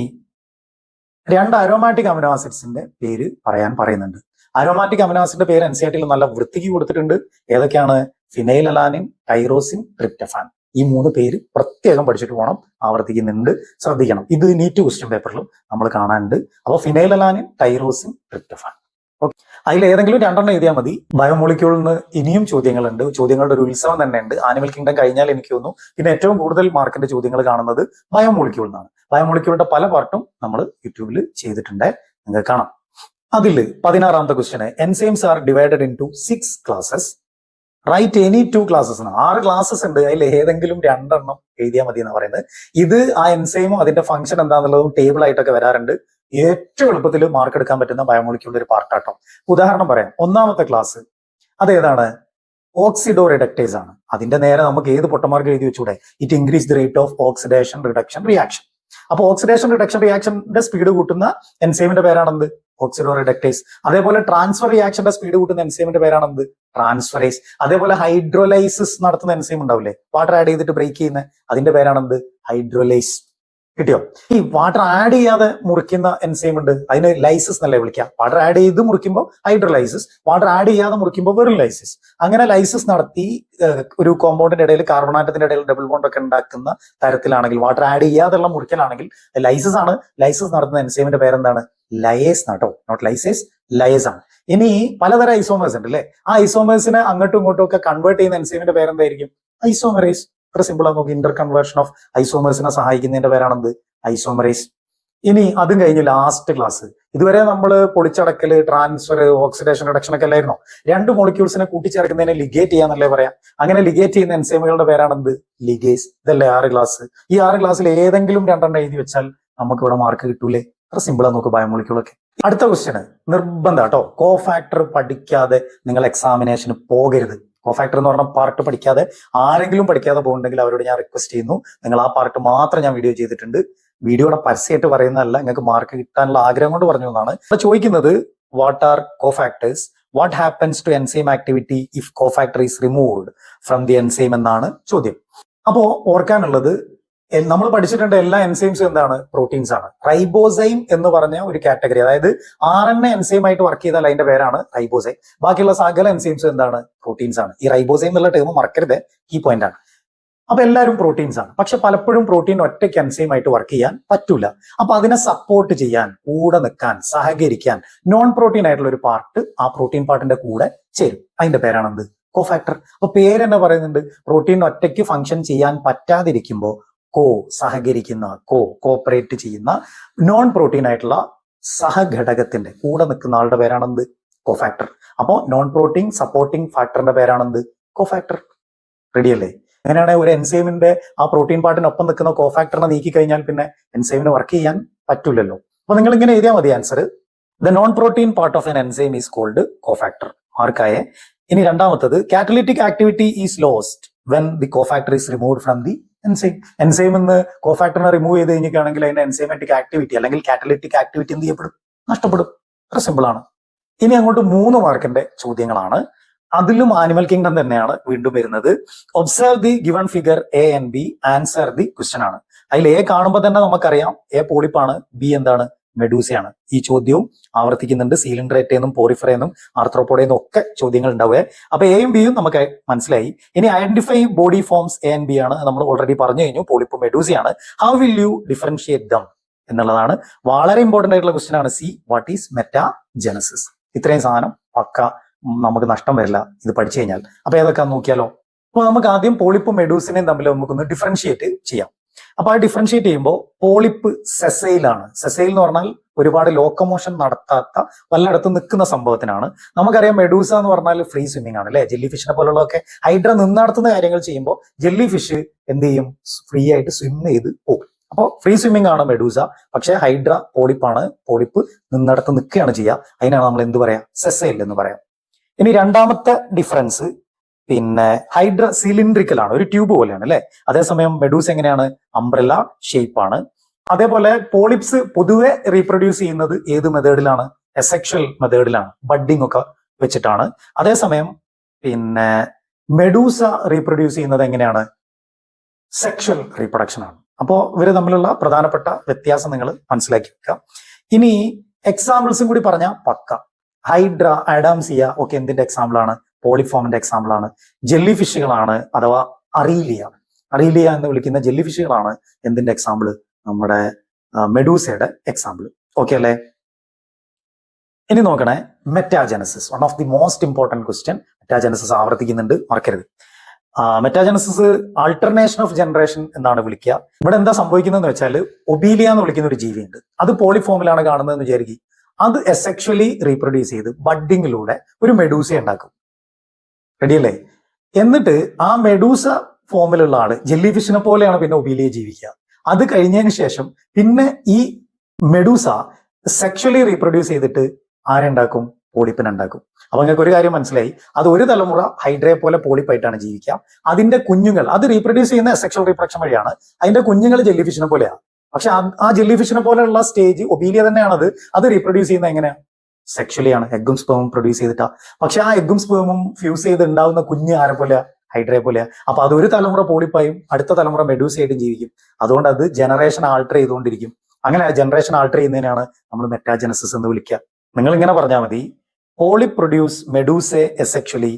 2 അരോമാറ്റിക് അമിനോ ആസിഡ്സിന്റെ പേര് പറയാൻ പറയുന്നുണ്ട്. അരോമാറ്റിക് അമിനോ ആസിഡിന്റെ പേര് NCERT നല്ല വൃത്തിക്ക് കൊടുത്തിട്ടുണ്ട്. ഏതൊക്കെയാണ്? ഫിനൈലലാനിൻ, ടൈറോസിൻ, ട്രിപ്റ്റഫാൻ. ഈ 3 പേര് പ്രത്യേകം പഠിച്ചിട്ട് പോകണം. ആവർത്തിക്കുന്നുണ്ട്, ശ്രദ്ധിക്കണം. ഇത് നീറ്റ് ക്വസ്റ്റ്യൻ പേപ്പറിലും നമ്മൾ കാണാനുണ്ട്. അപ്പോൾ ഫിനൈലലാനിൻ, ടൈറോസിൻ, ട്രിപ്റ്റഫാൻ. ഓക്കെ, അതിൽ ഏതെങ്കിലും 2 എഴുതിയാൽ മതി. ബയോമോളിക്യൂളിൽ നിന്ന് ഇനിയും ചോദ്യങ്ങളുണ്ട്. ചോദ്യങ്ങളുടെ ഒരു ഉത്സവം തന്നെ ഉണ്ട്. ആനിമൽ കിങ്ഡം കഴിഞ്ഞാൽ എനിക്ക് തോന്നുന്നു പിന്നെ ഏറ്റവും കൂടുതൽ മാർക്കിന്റെ ചോദ്യങ്ങൾ കാണുന്നത് ബയോമോളിക്യൂളിൽ നിന്നാണ്. ബയോമോളിക്യൂളിന്റെ പല പാർട്ടും നമ്മൾ യൂട്യൂബിൽ ചെയ്തിട്ടുണ്ട്, നിങ്ങൾക്ക് കാണാം. അതിൽ 16ാമത്തെ ക്വസ്റ്റ്യന് enzymes are divided in to 6 classes. Write any 2 classes. 6 classes ഉണ്ട്, അതിൽ ഏതെങ്കിലും 2 എഴുതിയാൽ മതി എന്ന് പറയുന്നത്. ഇത് ആ എൻസൈമും അതിന്റെ ഫംഗ്ഷൻ എന്താണെന്നുള്ളതും ടേബിൾ ആയിട്ടൊക്കെ വരാറുണ്ട്. ഏറ്റവും എളുപ്പത്തിൽ മാർക്ക് എടുക്കാൻ പറ്റുന്ന ബയോമോളിക്യൂളിന്റെ ഒരു പാർട്ടാട്ടോ. ഉദാഹരണം പറയാം. 1ാമത്തെ ക്ലാസ് അതേതാണ്? ഓക്സിഡോ റിഡക്ടേസ് ആണ്. അതിന്റെ നേരെ നമുക്ക് ഏത് പൊട്ടമാർക്ക് എഴുതി വെച്ചൂടെ? It increase the rate of oxidation reduction reaction. അപ്പൊ ഓക്സിഡേഷൻ റിഡക്ഷൻ റിയാക്ഷന്റെ സ്പീഡ് കൂട്ടുന്ന എൻസൈമിന്റെ പേരാണെന്ത്? Oxidoreductase. അതേപോലെ ട്രാൻസ്ഫർ റിയാക്ഷന്റെ സ്പീഡ് കൂട്ടുന്ന എൻസൈമിന്റെ പേരാണെന്ത്? ട്രാൻസ്ഫറേസ്. അതേപോലെ ഹൈഡ്രോലൈസിസ് നടത്തുന്ന എൻസൈം ഉണ്ടാവില്ലേ, വാട്ടർ ആഡ് ചെയ്തിട്ട് ബ്രേക്ക് ചെയ്യുന്ന, അതിന്റെ പേരാണെന്ത്? ഹൈഡ്രോലൈസ്. കിട്ടിയോ? ഈ വാട്ടർ ആഡ് ചെയ്യാതെ മുറിക്കുന്ന എൻസൈം ഉണ്ട്, അതിന് ലൈസിസ് എന്നല്ലേ വിളിക്കാം. വാട്ടർ ആഡ് ചെയ്ത് മുറിക്കുമ്പോൾ ഹൈഡ്രോലൈസിസ്, വാട്ടർ ആഡ് ചെയ്യാതെ മുറിക്കുമ്പോൾ വെറും ലൈസിസ്. അങ്ങനെ ലൈസിസ് നടത്തി ഒരു കോമ്പൗണ്ടിന്റെ ഇടയിൽ കാർബണാറ്റത്തിന്റെ ഇടയിൽ ഡബിൾ ബോണ്ട് ഒക്കെ ഉണ്ടാക്കുന്ന തരത്തിലാണെങ്കിൽ, വാട്ടർ ആഡ് ചെയ്യാതെയുള്ള മുറിക്കലാണെങ്കിൽ ലൈസിസ് ആണ്. ലൈസിസ് നടത്തുന്ന എൻസൈമിന്റെ പേരെന്താണ്? ലയേസ് എന്നാട്ടോ, നോട്ട് ലൈസേസ്, ലയേസ് ആണ്. ഇനി പലതരം ഐസോമേഴ്സ് ഉണ്ട് അല്ലെ. ആ ഐസോമേഴ്സിനെ അങ്ങോട്ടും ഇങ്ങോട്ടും ഒക്കെ കൺവേർട്ട് ചെയ്യുന്ന എൻസൈമിന്റെ പേരെന്തായിരിക്കും? ഐസോമറേസ്. ഇത്ര സിമ്പിൾ ആണ്. നോക്കി, ഇന്റർ കൺവേർഷൻ ഓഫ് ഐസോമേഴ്സിനെ സഹായിക്കുന്നതിന്റെ പേരാണെന്ത്? ഐസോമറേസ്. ഇനി അതും കഴിഞ്ഞ് ലാസ്റ്റ് ക്ലാസ്. ഇതുവരെ നമ്മൾ പൊളിച്ചടക്കല്, ട്രാൻസ്ഫർ, ഓക്സിഡേഷൻ റിഡക്ഷൻ ഒക്കെ അല്ലായിരുന്നോ? 2 മോളിക്യൂൾസിനെ കൂട്ടിച്ചേർക്കുന്നതിനെ ലിഗേറ്റ് ചെയ്യാന്നല്ലേ പറയാം. അങ്ങനെ ലിഗേറ്റ് ചെയ്യുന്ന എൻസൈമുകളുടെ പേരാണെന്ത്? ലിഗേസ്. ഇതല്ലേ 6 ക്ലാസ്. ഈ 6 ക്ലാസ്സിൽ ഏതെങ്കിലും 2 എഴുതി വെച്ചാൽ നമുക്ക് ഇവിടെ മാർക്ക് കിട്ടൂലേ? അത്ര സിമ്പിൾ ആണ്. നോക്ക് ബയോമോളിക്യൂളൊക്കെ. അടുത്ത ക്വസ്റ്റ്യൻ നിർബന്ധം കേട്ടോ. കോഫാക്ടർ പഠിക്കാതെ നിങ്ങൾ എക്സാമിനേഷന് പോകരുത്. കോഫാക്ടർ എന്ന് പറഞ്ഞ പാർട്ട് പഠിക്കാതെ ആരെങ്കിലും പഠിക്കാതെ പോകുന്നുണ്ടെങ്കിൽ അവരോട് ഞാൻ റിക്വസ്റ്റ് ചെയ്യുന്നു, നിങ്ങൾ ആ പാർട്ട് മാത്രം ഞാൻ വീഡിയോ ചെയ്തിട്ടുണ്ട്. വീഡിയോയുടെ പരസ്യമായിട്ട് പറയുന്നതല്ല, നിങ്ങൾക്ക് മാർക്ക് കിട്ടാനുള്ള ആഗ്രഹം കൊണ്ട് പറഞ്ഞു എന്നാണ്. അപ്പൊ ചോദിക്കുന്നത്, what are cofactors, what happens to enzyme activity if cofactor is removed from the enzyme എന്നാണ് ചോദ്യം. അപ്പോ ഓർക്കാനുള്ളത്, നമ്മൾ പഠിച്ചിട്ടുണ്ട് എല്ലാ എൻസൈംസും എന്താണ്? പ്രോട്ടീൻസ് ആണ്. റൈബോസൈം എന്ന് പറഞ്ഞ ഒരു കാറ്റഗറി, അതായത് RNA എൻസൈം ആയിട്ട് വർക്ക് ചെയ്താൽ അതിന്റെ പേരാണ് റൈബോസൈം. ബാക്കിയുള്ള സകല എൻസൈംസും എന്താണ്? പ്രോട്ടീൻസ് ആണ്. ഈ റൈബോസൈം എന്നുള്ള ടേം മറക്കരുത്, ഈ പോയിന്റ് ആണ്. അപ്പൊ എല്ലാവരും പ്രോട്ടീൻസ് ആണ്. പക്ഷെ പലപ്പോഴും പ്രോട്ടീൻ ഒറ്റയ്ക്ക് എൻസൈം ആയിട്ട് വർക്ക് ചെയ്യാൻ പറ്റൂല. അപ്പൊ അതിനെ സപ്പോർട്ട് ചെയ്യാൻ, കൂടെ നിൽക്കാൻ, സഹകരിക്കാൻ നോൺ പ്രോട്ടീൻ ആയിട്ടുള്ള ഒരു പാർട്ട് ആ പ്രോട്ടീൻ പാർട്ടിന്റെ കൂടെ ചേരും. അതിന്റെ പേരാണെന്ത്? കോഫാക്ടർ. അപ്പൊ പേരെന്നെ പറയുന്നുണ്ട്, പ്രോട്ടീൻ ഒറ്റയ്ക്ക് ഫംഗ്ഷൻ ചെയ്യാൻ പറ്റാതിരിക്കുമ്പോൾ സഹകരിക്കുന്ന, കോപ്പറേറ്റ് ചെയ്യുന്ന നോൺ പ്രോട്ടീൻ ആയിട്ടുള്ള സഹഘടകത്തിന്റെ കൂടെ നിൽക്കുന്ന ആളുടെ പേരാണെന്ത്? കോഫാക്ടർ. അപ്പോൾ നോൺ പ്രോട്ടീൻ സപ്പോർട്ടിംഗ് ഫാക്ടറിന്റെ പേരാണെന്ത്? കോഫാക്ടർ. റെഡിയല്ലേ? അങ്ങനെയാണെങ്കിൽ ഒരു എൻസൈമിന്റെ ആ പ്രോട്ടീൻ പാർട്ടിനൊപ്പം നിൽക്കുന്ന കോഫാക്ടറിനെ നീക്കി കഴിഞ്ഞാൽ പിന്നെ എൻസൈമിന് വർക്ക് ചെയ്യാൻ പറ്റൂലല്ലോ. അപ്പൊ നിങ്ങൾ ഇങ്ങനെ എഴുതിയാൽ മതി answer. The non protein part of an enzyme is called cofactor. മാർക്കായേ. ഇനി രണ്ടാമത്തത്, catalytic activity is lost when the cofactor is removed from the enzyme. Enzyme എന്ന് കോഫാക്ടറിനെ റിമൂവ് ചെയ്ത് കഴിഞ്ഞിട്ടാണെങ്കിൽ അതിന്റെ എൻസൈമാറ്റിക് ആക്ടിവിറ്റി അല്ലെങ്കിൽ കാറ്റലിറ്റിക് ആക്ടിവിറ്റി എന്ത് ചെയ്യപ്പെടും? നഷ്ടപ്പെടും. അത്ര സിമ്പിൾ ആണ്. ഇനി അങ്ങോട്ട് 3 മാർക്കിന്റെ ചോദ്യങ്ങളാണ്. അതിലും ആനിമൽ കിങ്ഡം തന്നെയാണ് വീണ്ടും വരുന്നത്. Observe the given figure A and B, answer the question ആണ്. അതിൽ A കാണുമ്പോൾ തന്നെ നമുക്കറിയാം A പോളിപ്പാണ്, B എന്താണ്? മെഡൂസയാണ്. ഈ ചോദ്യവും ആവർത്തിക്കുന്നുണ്ട്. സീലിൻഡ്രേറ്റ് എന്നും പോറിഫറ എന്നും ആർത്രോപോഡ എന്നും ഒക്കെ ചോദ്യങ്ങൾ ഉണ്ടാവുക. അപ്പൊ എയും ബിയും നമുക്ക് മനസ്സിലായി. ഇനി identify body forms A and B ആണ്. നമ്മൾ ഓൾറെഡി പറഞ്ഞു കഴിഞ്ഞു, പോളിപ്പും മെഡൂസയാണ്. How will you differentiate them എന്നുള്ളതാണ് വളരെ ഇമ്പോർട്ടന്റ് ആയിട്ടുള്ള ക്വസ്റ്റ്യൻ ആണ്. C, what is metagenesis. ഇത്രയും സാധനം പക്ക നമുക്ക് നഷ്ടം വരില്ല ഇത് പഠിച്ചു കഴിഞ്ഞാൽ. അപ്പൊ ഏതൊക്കെ നോക്കിയാലോ. അപ്പൊ നമുക്ക് ആദ്യം പോളിപ്പും മെഡൂസിനെയും തമ്മിൽ നമുക്കൊന്ന് ഡിഫറൻഷിയേറ്റ് ചെയ്യാം. അപ്പൊ അത് ഡിഫറൻഷിയേറ്റ് ചെയ്യുമ്പോൾ പോളിപ്പ് സെസൈലാണ്. സെസൈൽ എന്ന് പറഞ്ഞാൽ ഒരുപാട് ലോക്കോമോഷൻ നടത്താത്ത വല്ലയിടത്തും നിൽക്കുന്ന സംഭവത്തിനാണ്. നമുക്കറിയാം മെഡൂസ എന്ന് പറഞ്ഞാൽ ഫ്രീ സ്വിമ്മിംഗ് ആണ് അല്ലെ, ജെല്ലി ഫിഷിനെ പോലുള്ളതൊക്കെ. ഹൈഡ്ര നിന്ന് നടത്തുന്ന കാര്യങ്ങൾ ചെയ്യുമ്പോൾ ജെല്ലി ഫിഷ് എന്ത് ചെയ്യും, ഫ്രീ ആയിട്ട് സ്വിം ചെയ്ത് പോകും. അപ്പോൾ ഫ്രീ സ്വിമ്മിംഗ് ആണ് മെഡൂസ. പക്ഷെ ഹൈഡ്ര പോളിപ്പാണ്, പോളിപ്പ് നിന്നിടത്ത് നിൽക്കുകയാണ് ചെയ്യുക. അതിനാണ് നമ്മൾ എന്ത് പറയാ, സെസൈൽ എന്ന് പറയാം. ഇനി രണ്ടാമത്തെ ഡിഫറൻസ്, പിന്നെ ഹൈഡ്ര സിലിണ്ട്രിക്കൽ ആണ്, ഒരു ട്യൂബ് പോലെയാണ് അല്ലെ. അതേസമയം മെഡൂസ് എങ്ങനെയാണ്, അംബ്രല്ല ഷേപ്പ് ആണ്. അതേപോലെ പോളിപ്സ് പൊതുവെ റീപ്രൊഡ്യൂസ് ചെയ്യുന്നത് ഏത് മെത്തേഡിലാണ്, എസെക്ഷൽ മെത്തേഡിലാണ്, ബഡ്ഡിംഗ് ഒക്കെ വെച്ചിട്ടാണ്. അതേസമയം പിന്നെ മെഡൂസ റീപ്രൊഡ്യൂസ് ചെയ്യുന്നത് എങ്ങനെയാണ്, സെക്ഷൽ റീപ്രൊഡക്ഷൻ ആണ്. അപ്പോൾ ഇവര് തമ്മിലുള്ള പ്രധാനപ്പെട്ട വ്യത്യാസം നിങ്ങൾ മനസ്സിലാക്കി വെക്കുക. ഇനി എക്സാമ്പിൾസും കൂടി പറഞ്ഞാൽ പക്ക. ഹൈഡ്ര, അഡാംസിയ ഒക്കെ എന്തിന്റെ എക്സാമ്പിൾ ആണ്, പോളിഫോമിന്റെ എക്സാമ്പിൾ ആണ്. ജെല്ലി ഫിഷുകളാണ്, അഥവാ അറീലിയ എന്ന് വിളിക്കുന്ന ജെല്ലി ഫിഷുകളാണ് എന്തിന്റെ എക്സാമ്പിൾ, നമ്മുടെ മെഡൂസയുടെ എക്സാമ്പിൾ. ഓക്കെ അല്ലേ. ഇനി നോക്കണേ, metagenesis, one of the most important question. Metagenesis ആവർത്തിക്കുന്നുണ്ട്, മറക്കരുത്. മെറ്റാജനസിസ് ആൾട്ടർനേഷൻ ഓഫ് ജനറേഷൻ എന്നാണ് വിളിക്കുക. ഇവിടെ എന്താ സംഭവിക്കുന്നതെന്ന് വെച്ചാൽ, ഒബീലിയ എന്ന് വിളിക്കുന്ന ഒരു ജീവിയുണ്ട്. അത് പോളിഫോമിലാണ് കാണുന്നതെന്ന് വിചാരിക്കും. അത് എസെക്ഷലി റീപ്രൊഡ്യൂസ് ചെയ്ത് ബഡ്ഡിങ്ങിലൂടെ ഒരു മെഡൂസ ഉണ്ടാക്കും. റെഡിയല്ലേ. എന്നിട്ട് ആ മെഡൂസ ഫോമിലുള്ള ആള് ജെല്ലി ഫിഷിനെ പോലെയാണ് പിന്നെ ഒബീലിയ ജീവിക്കുക. അത് കഴിഞ്ഞതിന് ശേഷം പിന്നെ ഈ മെഡൂസ സെക്ഷലി റീപ്രൊഡ്യൂസ് ചെയ്തിട്ട് ആരുണ്ടാക്കും, പോളിപ്പിനുണ്ടാക്കും. അപ്പൊ നിങ്ങൾക്ക് ഒരു കാര്യം മനസ്സിലായി, അത് ഒരു തലമുറ ഹൈഡ്രയെ പോലെ പോളിപ്പായിട്ടാണ് ജീവിക്കുക. അതിന്റെ കുഞ്ഞുങ്ങൾ അത് റീപ്രൊഡ്യൂസ് ചെയ്യുന്ന സെക്ഷൽ റീപ്രൊഡക്ഷൻ വഴിയാണ്. അതിന്റെ കുഞ്ഞുങ്ങൾ ജെല്ലി ഫിഷിനെ പോലെയാണ്. പക്ഷെ ആ ജെല്ലി ഫിഷിനെ പോലെയുള്ള സ്റ്റേജ് ഒബീലിയ തന്നെയാണത്. അത് റീപ്രൊഡ്യൂസ് ചെയ്യുന്നത് എങ്ങനെയാണ്, സെക്ഷലിയാണ്, എഗ്ഗും സ്പേമും പ്രൊഡ്യൂസ് ചെയ്തിട്ടാ. പക്ഷെ ആ എഗ്ഗും സ്പേമും ഫ്യൂസ് ചെയ്ത് ഉണ്ടാവുന്ന കുഞ്ഞ് ആരെ പോലെയാ, ഹൈഡ്രയെ പോലെയാ. അപ്പൊ അത് ഒരു തലമുറ പോളിപ്പായും അടുത്ത തലമുറ മെഡൂസയായിട്ടും ജീവിക്കും. അതുകൊണ്ട് അത് ജനറേഷൻ ആൾട്ടർ ചെയ്തുകൊണ്ടിരിക്കും. അങ്ങനെ ജനറേഷൻ ആൾട്ടർ ചെയ്യുന്നതിനാണ് നമ്മൾ മെറ്റാജനസിസ് എന്ന് വിളിക്കുക. നിങ്ങൾ ഇങ്ങനെ പറഞ്ഞാൽ മതി, polyp produce medusa asexually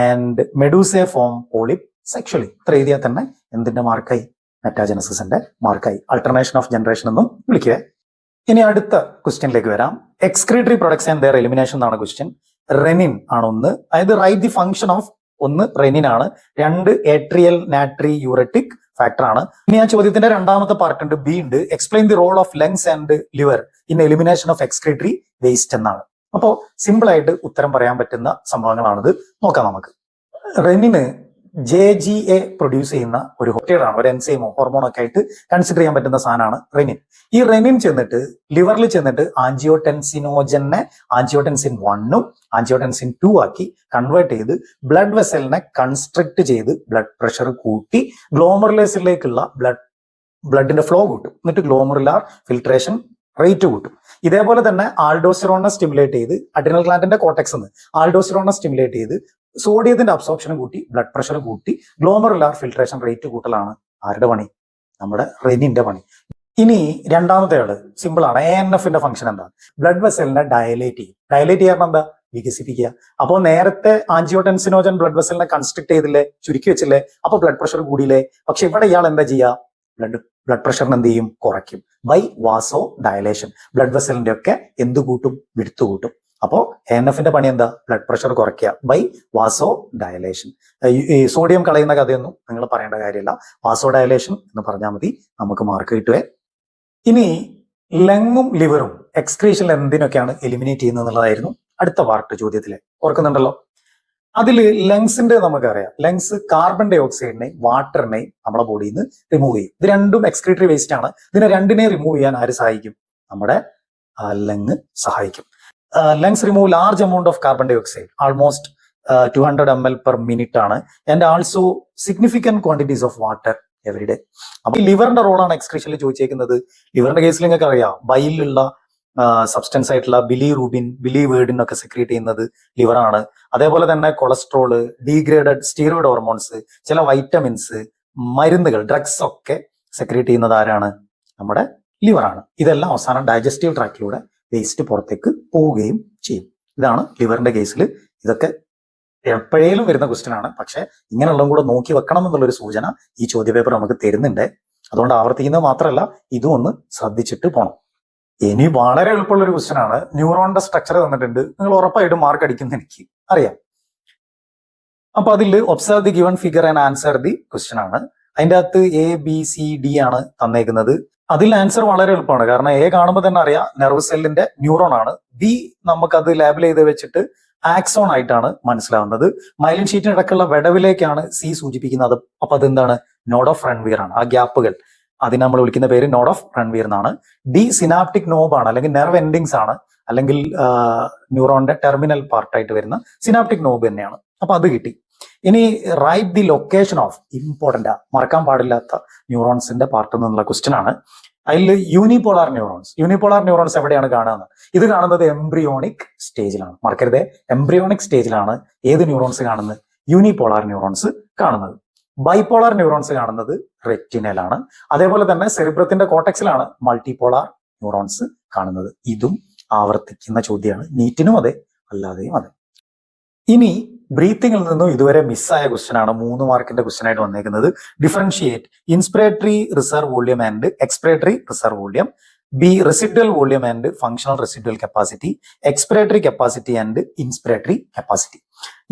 and medusa form polyp sexually. ഇത്ര എഴുതിയാൽ തന്നെ എന്തിന്റെ മാർക്കായി, മെറ്റാജനസിന്റെ മാർക്കായി. ആൾട്ടർനേഷൻ ഓഫ് ജനറേഷൻ എന്നും വിളിക്കുക. ഇനി അടുത്ത ക്വസ്റ്റ്യനിലേക്ക് വരാം. Excretory products and their elimination എന്നാണ് ക്വസ്റ്റ്യൻ. റെനിൻ ആണ് ഒന്ന്, അതായത് റൈറ്റ് ദി ഫംഗ്ഷൻ ഓഫ്, ഒന്ന് റെനിൻ ആണ്, രണ്ട് ഏട്രിയൽ നാട്രി യൂററ്റിക് ഫാക്ടർ ആണ്. ഇനി ആ ചോദ്യത്തിന്റെ രണ്ടാമത്തെ പാർട്ട് ഉണ്ട്, ബി ഉണ്ട്, explain the role of lungs and liver in elimination of excretory waste എന്നാണ്. അപ്പോൾ സിമ്പിൾ ആയിട്ട് ഉത്തരം പറയാൻ പറ്റുന്ന സംഭവങ്ങളാണിത്. നോക്കാം നമുക്ക്. റെനിന് JGA പ്രൊഡ്യൂസ് ചെയ്യുന്ന ഒരു ഹോർമോണാണ്, ഒരു എൻസൈമോ ഹോർമോണോ ഒക്കെ ആയിട്ട് കൺസിഡർ ചെയ്യാൻ പറ്റുന്ന സാധനമാണ് റെനിൻ. ഈ റെനിൻ ചെന്നിട്ട് ലിവറിൽ ചെന്നിട്ട് ആൻജിയോടെൻസിനോജനെ ആൻജിയോടെൻസിൻ 1ഉം ആൻജിയോടെൻസിൻ 2 ആക്കി കൺവേർട്ട് ചെയ്ത് ബ്ലഡ് വെസലിനെ കൺസ്ട്രിക്ട് ചെയ്ത് ബ്ലഡ് പ്രഷർ കൂട്ടി ഗ്ലോമറുലസിലേക്കുള്ള ബ്ലഡിന്റെ ഫ്ലോ കൂട്ടും. എന്നിട്ട് ഗ്ലോമറുലാർ ഫിൽട്രേഷൻ റേറ്റ് കൂട്ടും. ഇതേപോലെ തന്നെ ആൾഡോസ്റ്ററോണിനെ സ്റ്റിമുലേറ്റ് ചെയ്ത് അഡ്രിനൽ ഗ്ലാൻഡിന്റെ കോർട്ടെക്സ് നിന്ന് ആൾഡോസ്റ്ററോണിനെ സ്റ്റിമുലേറ്റ് ചെയ്ത് സോഡിയത്തിന്റെ അബ്സോർപ്ഷൻ കൂട്ടി ബ്ലഡ് പ്രഷർ കൂട്ടി ഗ്ലോമറുലാർ ഫിൽട്രേഷൻ റേറ്റ് കൂട്ടലാണ് ആരുടെ പണി, നമ്മുടെ റെനിന്റെ പണി. ഇനി രണ്ടാമത്തെ ആള് സിമ്പിൾ ആണ്. ANF-ന്റെ ഫംഗ്ഷൻ എന്താ, ബ്ലഡ് വെസലിനെ ഡയലേറ്റ് ചെയ്യും. ഡയലേറ്റ് ചെയ്യാൻ എന്താ, വികസിപ്പിക്കുക. അപ്പോൾ നേരത്തെ ആൻജിയോടെൻസിനോജൻ ബ്ലഡ് വെസലിനെ കൺസ്ട്രിക്ട് ചെയ്തില്ലേ, ചുരുക്കി വെച്ചില്ലേ, അപ്പൊ ബ്ലഡ് പ്രഷർ കൂടിയില്ലേ. പക്ഷെ ഇവിടെ ഇയാൾ എന്താ ചെയ്യുക, ബ്ലഡ് പ്രഷറിന് എന്ത് ചെയ്യും, കുറയ്ക്കും. By vasodilation. ബ്ലഡ് വെസലിന്റെ ഒക്കെ എന്ത് കൂട്ടും, വിടുത്തു കൂട്ടും. അപ്പോ ANF-ന്റെ പണി എന്താ, ബ്ലഡ് പ്രഷർ കുറയ്ക്കുക ബൈ വാസോ ഡയലേഷൻ. ഈ സോഡിയം കളയുന്ന കഥയൊന്നും നിങ്ങൾ പറയേണ്ട കാര്യമില്ല, വാസോ ഡയലേഷൻ എന്ന് പറഞ്ഞാൽ മതി, നമുക്ക് മാർക്ക് കിട്ടുവേ. ഇനി ലങ്ങും ലിവറും എക്സ്ക്രീഷനിൽ എന്തിനൊക്കെയാണ് എലിമിനേറ്റ് ചെയ്യുന്നത് എന്നുള്ളതായിരുന്നു അടുത്ത പാർട്ട് ചോദ്യത്തിലെ. ഓർക്കുന്നുണ്ടല്ലോ. അതിൽ ലങ്സിന്റെ നമുക്കറിയാം, ലങ്സ് കാർബൺ ഡൈ ഓക്സൈഡിനെയും വാട്ടറിനെയും നമ്മുടെ ബോഡിയിൽ നിന്ന് റിമൂവ് ചെയ്യും. ഇത് രണ്ടും എക്സ്ക്രീറ്ററി വേസ്റ്റ് ആണ്. ഇതിനെ രണ്ടിനെയും റിമൂവ് ചെയ്യാൻ ആര് സഹായിക്കും, നമ്മുടെ ലങ് സഹായിക്കും. Lungs remove large amount of carbon ഡൈ ഓക്സൈഡ്, ആൾമോസ്റ്റ് 200 ml per minute ആണ്, and also significant quantities of water every day. അപ്പൊ ഈ ലിവറിന്റെ റോളാണ് എക്സ്ക്രീഷനിൽ ചോദിച്ചേക്കുന്നത്. ലിവറിന്റെ കേസിൽ നിങ്ങൾക്ക് അറിയാം, ബൈലിലുള്ള സബ്സ്റ്റൻസ് ആയിട്ടുള്ള ബിലിവേർഡിൻ ഒക്കെ സെക്രീറ്റ് ചെയ്യുന്നത് ലിവറാണ്. അതേപോലെ തന്നെ കൊളസ്ട്രോള്, ഡീഗ്രേഡഡ് സ്റ്റീറോയിഡ് ഹോർമോൺസ്, ചില വൈറ്റമിൻസ്, മരുന്നുകൾ, ഡ്രഗ്സ് ഒക്കെ സെക്രീറ്റ് ചെയ്യുന്നത് ആരാണ്, നമ്മുടെ ലിവറാണ്. ഇതെല്ലാം അവസാനം ഡൈജസ്റ്റീവ് ട്രാക്റ്റിലൂടെ വേസ്റ്റ് പുറത്തേക്ക് പോവുകയും ചെയ്യും. ഇതാണ് ലിവറിന്റെ കേസിൽ. ഇതൊക്കെ എപ്പോഴേലും വരുന്ന ക്വസ്റ്റ്യൻ ആണ്, പക്ഷെ ഇങ്ങനെയുള്ളതും കൂടെ നോക്കി വെക്കണം എന്നുള്ളൊരു സൂചന ഈ ചോദ്യപേപ്പർ നമുക്ക് തരുന്നുണ്ട്. അതുകൊണ്ട് ആവർത്തിക്കുന്നത് മാത്രമല്ല, ഇതും ഒന്ന് ശ്രദ്ധിച്ചിട്ട് പോകണം. ഇനി വളരെ എളുപ്പമുള്ള ഒരു ക്വസ്റ്റ്യൻ ആണ്. ന്യൂറോണിന്റെ സ്ട്രക്ചർ തന്നിട്ടുണ്ട്, നിങ്ങൾ ഉറപ്പായിട്ടും മാർക്ക് അടിക്കുന്ന എനിക്ക് അറിയാം. അപ്പൊ അതിൽ observe the given figure and answer the question ആണ്. അതിൻ്റെ അകത്ത് ABCD ആണ് തന്നേക്കുന്നത്. അതിൽ ആൻസർ വളരെ എളുപ്പമാണ്. കാരണം A കാണുമ്പോൾ തന്നെ അറിയാം നെർവ് സെല്ലിന്റെ ന്യൂറോൺ ആണ്. B നമുക്കത് ലേബൽ ചെയ്ത് വെച്ചിട്ട് ആക്സോൺ ആയിട്ടാണ് മനസ്സിലാവുന്നത്. മൈലിൻ ഷീറ്റിനിടക്കുള്ള വിടവിലേക്കാണ് C സൂചിപ്പിക്കുന്നത്. അപ്പൊ അതെന്താണ്? നോഡ് ഓഫ് റൺവിയർ ആണ്. ആ ഗ്യാപ്പുകൾ അതിന് നമ്മൾ വിളിക്കുന്ന പേര് നോഡ് ഓഫ് റൺവിയർ എന്നാണ്. D സിനാപ്റ്റിക് നോബ് ആണ്, അല്ലെങ്കിൽ നെർവ് എൻഡിങ്സ് ആണ്, അല്ലെങ്കിൽ ന്യൂറോണിന്റെ ടെർമിനൽ പാർട്ടായിട്ട് വരുന്ന സിനാപ്റ്റിക് നോബ് തന്നെയാണ്. അപ്പൊ അത് കിട്ടി. ഇനി write the location of important മറക്കാൻ പാടില്ലാത്ത ന്യൂറോൺസിന്റെ പാർട്ട് എന്നുള്ള ക്വസ്റ്റ്യൻ ആണ്. അതിൽ യൂണിപോളാർ ന്യൂറോൺസ് എവിടെയാണ് കാണുന്നത്? ഇത് കാണുന്നത് എംബ്രിയോണിക് സ്റ്റേജിലാണ്. മറക്കരുതേ, എംബ്രിയോണിക് സ്റ്റേജിലാണ് ഏത് ന്യൂറോൺസ് കാണുന്നത്? യൂണിപോളാർ ന്യൂറോൺസ് കാണുന്നത്. ബൈപോളാർ ന്യൂറോൺസ് കാണുന്നത് റെറ്റിനയിലാണ്. അതേപോലെ തന്നെ സെറിബ്രത്തിന്റെ കോട്ടക്സിലാണ് മൾട്ടിപോളാർ ന്യൂറോൺസ് കാണുന്നത്. ഇതും ആവർത്തിക്കുന്ന ചോദ്യമാണ്. നീറ്റിനും അതെ, അല്ലാതെയും അതെ. ഇനി ബ്രീത്തിങ്ങിൽ നിന്നും ഇതുവരെ മിസ്സായ ക്വസ്റ്റ്യൻ ആണ് 3 മാർക്കിന്റെ ക്വസ്റ്റ്യൻ ആയിട്ട് വന്നേക്കുന്നത്. Differentiate inspiratory reserve volume and expiratory reserve volume. B residual volume and functional residual capacity. Expiratory capacity and inspiratory capacity.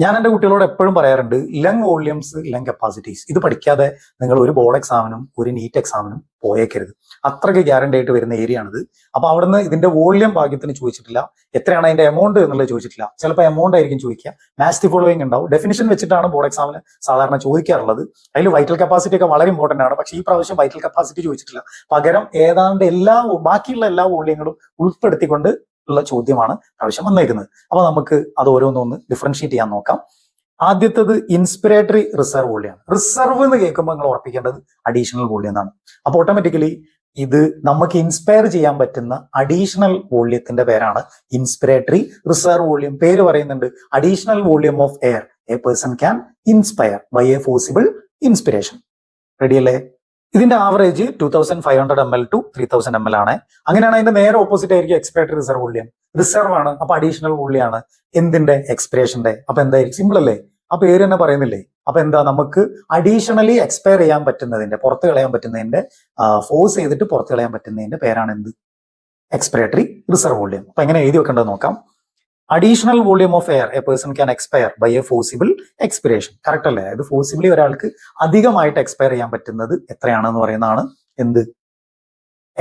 ഞാൻ എൻ്റെ കുട്ടികളോട് എപ്പോഴും പറയാറുണ്ട്, ലങ് വോള്യംസ്, ലങ് കപ്പാസിറ്റീസ് ഇത് പഠിക്കാതെ നിങ്ങൾ ഒരു ബോർഡ് എക്സാമിനും ഒരു നീറ്റ് എക്സാമിനും പോയേക്കരുത്. അത്രയ്ക്ക് ഗ്യാരണ്ടി ആയിട്ട് വരുന്ന ഏരിയ ആണിത്. അപ്പൊ അവിടുന്ന് ഇതിന്റെ വോള്യം ഭാഗ്യത്തിന് ചോദിച്ചിട്ടില്ല, എത്രയാണ് അതിന്റെ എമൗണ്ട് എന്നുള്ളത് ചോദിച്ചിട്ടില്ല. ചിലപ്പോൾ എമൗണ്ട് ആയിരിക്കും ചോദിക്കുക. മാച്ച് ദി ഫോളോയിങ് ഉണ്ടാവും. ഡെഫിനിഷൻ വെച്ചിട്ടാണ് ബോർഡ് എക്സാമിന് സാധാരണ ചോദിക്കാറുള്ളത്. അതിൽ വൈറ്റൽ കപ്പാസിറ്റി ഒക്കെ വളരെ ഇമ്പോർട്ടന്റ് ആണ്. പക്ഷേ ഈ പ്രാവശ്യം വൈറ്റൽ കപ്പാസിറ്റി ചോദിച്ചിട്ടില്ല. പകരം ഏതാണ്ട് ബാക്കിയുള്ള എല്ലാ വോള്യങ്ങളും ഉൾപ്പെടുത്തിക്കൊണ്ട് ഉള്ള ചോദ്യമാണ് പ്രാവശ്യം വന്നേക്കുന്നത്. അപ്പൊ നമുക്ക് അത് ഓരോന്നൊന്ന് ഡിഫറൻഷിയേറ്റ് ചെയ്യാൻ നോക്കാം. ആദ്യത്തത് ഇൻസ്പിറേറ്ററി റിസർവ് വോള്യമാണ്. റിസർവ് എന്ന് കേൾക്കുമ്പോൾ നിങ്ങൾ ഉറപ്പിക്കേണ്ടത് അഡീഷണൽ വോള്യം എന്നാണ്. അപ്പൊ ഓട്ടോമാറ്റിക്കലി ഇത് നമുക്ക് ഇൻസ്പയർ ചെയ്യാൻ പറ്റുന്ന അഡീഷണൽ വോള്യത്തിന്റെ പേരാണ് ഇൻസ്പിറേറ്ററി റിസർവ് വോള്യം. പേര് പറയുന്നുണ്ട്, additional volume of air a person can inspire by a possible inspiration. Ready അല്ലേ? ഇതിന്റെ ആവറേജ് 2500 ml to 3000 ml ആണ്. അങ്ങനെയാണ് അതിന്റെ നേരെ ഓപ്പോസിറ്റ് ആയിരിക്കും എക്സ്പിറേറ്ററി റിസർവ് വോള്യം. റിസർവ് ആണ്, അപ്പൊ അഡീഷണൽ വോള്യാണ്. എന്തിന്റെ? എക്സ്പിരേഷന്റെ. അപ്പൊ എന്തായിരിക്കും? സിമ്പിൾ അല്ലേ? ആ പേര് തന്നെ പറയുന്നില്ലേ? അപ്പൊ എന്താ? നമുക്ക് അഡീഷണലി എക്സ്പയർ ചെയ്യാൻ പറ്റുന്നതിന്റെ, പുറത്ത് കളയാൻ പറ്റുന്നതിന്റെ, ഫോഴ്സ് ചെയ്തിട്ട് പുറത്ത് കളയാൻ പറ്റുന്നതിന്റെ പേരാണ് എന്ത്? Expiratory reserve volume. അപ്പൊ എങ്ങനെ എഴുതി വെക്കേണ്ടത് നോക്കാം. Additional volume of air a person can expire by a forcible expiration. Correct അല്ലേ? അത് ഫോസിബിളി ഒരാൾക്ക് അധികമായിട്ട് എക്സ്പയർ ചെയ്യാൻ പറ്റുന്നത് എത്രയാണെന്ന് പറയുന്നതാണ് എന്ത്?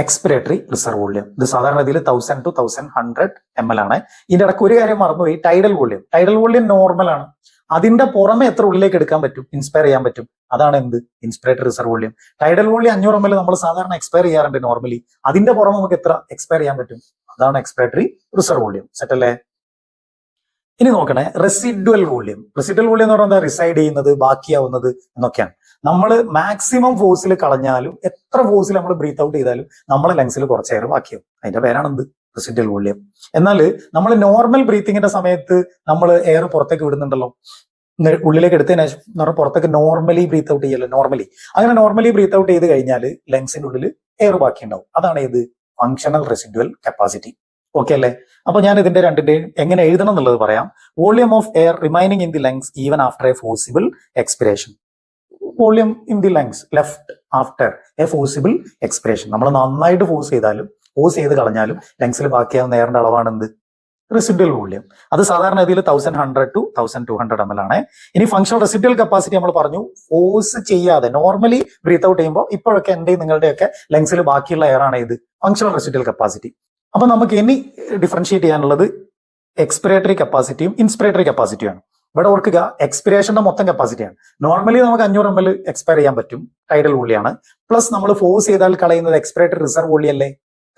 Expiratory reserve volume. ഇത് സാധാരണ രീതിയിൽ 1000 to 1100 ml ആണ്. ഇതിന്റെ ഇടയ്ക്ക് ഒരു കാര്യം മറന്നുപോയി, ടൈഡൽ വോള്യം നോർമൽ ആണ്. അതിന്റെ പുറമെ എത്ര ഉള്ളിലേക്ക് എടുക്കാൻ പറ്റും, ഇൻസ്പയർ ചെയ്യാൻ പറ്റും, അതാണ് എന്ത്? Inspiratory reserve volume. Tidal volume 500 ml നമ്മൾ സാധാരണ എക്സ്പയർ ചെയ്യാറുണ്ട് നോർമലി. അതിന്റെ പുറമെ നമുക്ക് എത്ര എക്സ്പയർ ചെയ്യാൻ പറ്റും, അതാണ് എക്സ്പിറേറ്ററി റിസർവ് വോള്യം. സെറ്റ് അല്ലേ? ഇനി നോക്കണേ, റെസിഡ്വൽ വോള്യം. റെസിഡ്വൽ വോള്യം എന്ന് പറഞ്ഞാൽ റിസൈഡ് ചെയ്യുന്നത്, ബാക്കിയാവുന്നത് എന്നൊക്കെയാണ്. നമ്മൾ മാക്സിമം ഫോഴ്സിൽ കളഞ്ഞാലും എത്ര ഫോഴ്സിൽ നമ്മൾ ബ്രീത്ത് ഔട്ട് ചെയ്താലും നമ്മളെ ലങ്സിൽ കുറച്ച് എയർ ബാക്കിയാവും. അതിന്റെ പേരാണ് എന്ത്? Residual volume. എന്നാൽ നമ്മൾ നോർമൽ ബ്രീത്തിങ്ങിന്റെ സമയത്ത് നമ്മൾ എയർ പുറത്തേക്ക് വിടുന്നുണ്ടല്ലോ, ഉള്ളിലേക്ക് എടുത്തതിന് ശേഷം പുറത്തേക്ക് നോർമലി ബ്രീത്ത് ഔട്ട് ചെയ്യല്ലോ. അങ്ങനെ നോർമലി ബ്രീത്ത് ഔട്ട് ചെയ്ത് കഴിഞ്ഞാൽ ലങ്സിന്റെ ഉള്ളിൽ എയർ ബാക്കി ഉണ്ടാവും. അതാണ് ഏത്? Functional residual capacity. ഓക്കെ അല്ലേ? അപ്പൊ ഞാൻ ഇതിന്റെ രണ്ടിന്റെയും എങ്ങനെ എഴുതണം എന്നുള്ളത് പറയാം. Volume of air remaining in the lungs even after a forcible expiration. Volume in the lungs left after a forcible expiration. നമ്മൾ നന്നായിട്ട് ഫോഴ്സ് ചെയ്ത് കളഞ്ഞാലും ലങ്സിൽ ബാക്കിയാവുന്ന എയറിന്റെ അളവാണ് എന്ത്? Residual volume. അത് സാധാരണ രീതിയിൽ 1100 to 1200 ml ആണ്. ഇനി ഫങ്ഷണൽ റെസിഡ്വൽ കപ്പാസിറ്റി നമ്മൾ പറഞ്ഞു, ഫോഴ്സ് ചെയ്യാതെ നോർമലി ബ്രീത്ത് ഔട്ട് ചെയ്യുമ്പോൾ ഇപ്പോഴൊക്കെ എന്റെയും നിങ്ങളുടെയൊക്കെ ലങ്സിൽ ബാക്കിയുള്ള എയർ ആണ് ഇത് ഫങ്ഷണൽ റെസിഡ്വൽ കപ്പാസിറ്റി. അപ്പൊ നമുക്ക് ഇനി ഡിഫറൻഷിയേറ്റ് ചെയ്യാനുള്ളത് എക്സ്പിറേറ്ററി കപ്പാസിറ്റിയും ഇൻസ്പിറേറ്ററി കപ്പാസിറ്റിയാണ്. ഇവിടെ ഓർക്കുക, എക്സ്പിരേഷന്റെ മൊത്തം കപ്പാസിറ്റിയാണ്. നോർമലി നമുക്ക് 500 ml എക്സ്പയർ ചെയ്യാൻ പറ്റും, ടൈഡൽ വോള്യാണ്. പ്ലസ് നമ്മൾ ഫോഴ്സ് ചെയ്താൽ കളയുന്നത് എക്സ്പിറേറ്ററി റിസർവ് വോള്യല്ലേ?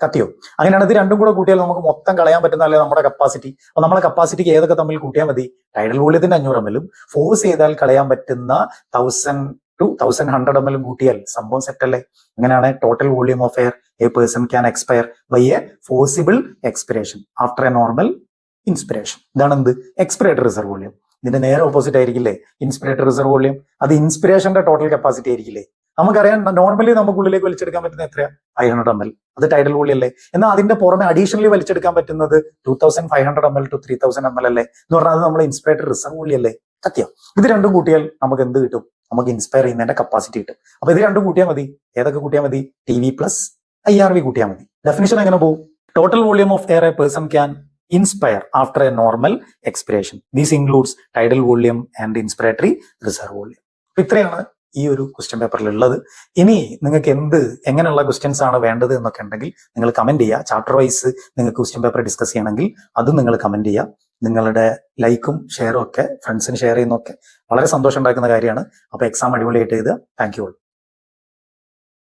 കത്തിയോ? അങ്ങനെയാണ്. ഇത് രണ്ടും കൂടെ കൂട്ടിയാൽ നമുക്ക് മൊത്തം കളയാൻ പറ്റുന്നതല്ലേ നമ്മുടെ കപ്പാസിറ്റി. അപ്പൊ നമ്മുടെ കപ്പാസിറ്റിക്ക് ഏതൊക്കെ തമ്മിൽ കൂട്ടിയാൽ മതി? ടൈഡൽ വോള്യത്തിന്റെ 500 ml ഫോഴ്സ് ചെയ്താൽ കളയാൻ പറ്റുന്ന 1000 to 1100 ml കൂട്ടിയാൽ സംഭവം സെറ്റ് അല്ലേ? അങ്ങനെയാണ് total volume of air a person can expire by a forcible expiration after a normal inspiration. ഇതാണ് എന്ത്? Expiratory reserve volume. ഇതിന്റെ നേരെ ഓപ്പോസിറ്റ് ആയിരിക്കില്ലേ ഇൻസ്പിറേറ്ററി റിസർവ് വോള്യം? അത് ഇൻസ്പിരേഷന്റെ ടോട്ടൽ കപ്പാസിറ്റി ആയിരിക്കില്ലേ? നമുക്കറിയാം, നോർമലി നമുക്ക് ഉള്ളിലേക്ക് വലിച്ചെടുക്കാൻ പറ്റുന്ന എത്രയാ? 500 ml. അത് ടൈഡൽ വോള്യം അല്ലേ? എന്നാൽ അതിന്റെ പുറമെ അഡീഷണലി വലിച്ചെടുക്കാൻ പറ്റുന്നത് 2500 ml to 3000 ml അല്ലേ? എന്ന് പറഞ്ഞാൽ അത് നമ്മൾ ഇൻസ്പിറേറ്ററി റിസർവ് വോള്യം അല്ലേ? കത്തിയോ? ഇത് രണ്ടും കൂട്ടിയാൽ നമുക്ക് എന്ത് കിട്ടും? നമുക്ക് ഇൻസ്പയർ ചെയ്യുന്നതിന്റെ കപ്പാസിറ്റി കിട്ടും. അപ്പൊ ഇത് രണ്ടും കൂട്ടിയാൽ മതി. ഏതൊക്കെ കൂട്ടിയാൽ മതി? TV പ്ലസ് IRV കൂട്ടിയാൽ മതി. ഡെഫിനിഷൻ എങ്ങനെ പോകും? Total volume of air a person can inspire after a normal expiration. This includes tidal volume and inspiratory reserve volume. ഇത്രയാണ് ഈ ഒരു ക്വസ്റ്റ്യൻ പേപ്പറിൽ ഉള്ളത്. ഇനി നിങ്ങൾക്ക് എങ്ങനെയുള്ള ക്വസ്റ്റ്യൻസ് ആണ് വേണ്ടത് എന്നൊക്കെ ഉണ്ടെങ്കിൽ നിങ്ങൾ കമന്റ് ചെയ്യുക. ചാപ്റ്റർ വൈസ് നിങ്ങൾക്ക് ക്വസ്റ്റ്യൻ പേപ്പർ ഡിസ്കസ് ചെയ്യണമെങ്കിൽ അതും നിങ്ങൾ കമന്റ് ചെയ്യുക. നിങ്ങളുടെ ലൈക്കും ഷെയറും ഒക്കെ ഫ്രണ്ട്സിന് ഷെയർ ചെയ്യുന്നതൊക്കെ വളരെ സന്തോഷം ഉണ്ടാക്കുന്ന കാര്യമാണ്. അപ്പോൾ എക്സാം അടിപൊളിയായിട്ട് എഴുതുക. Thank you.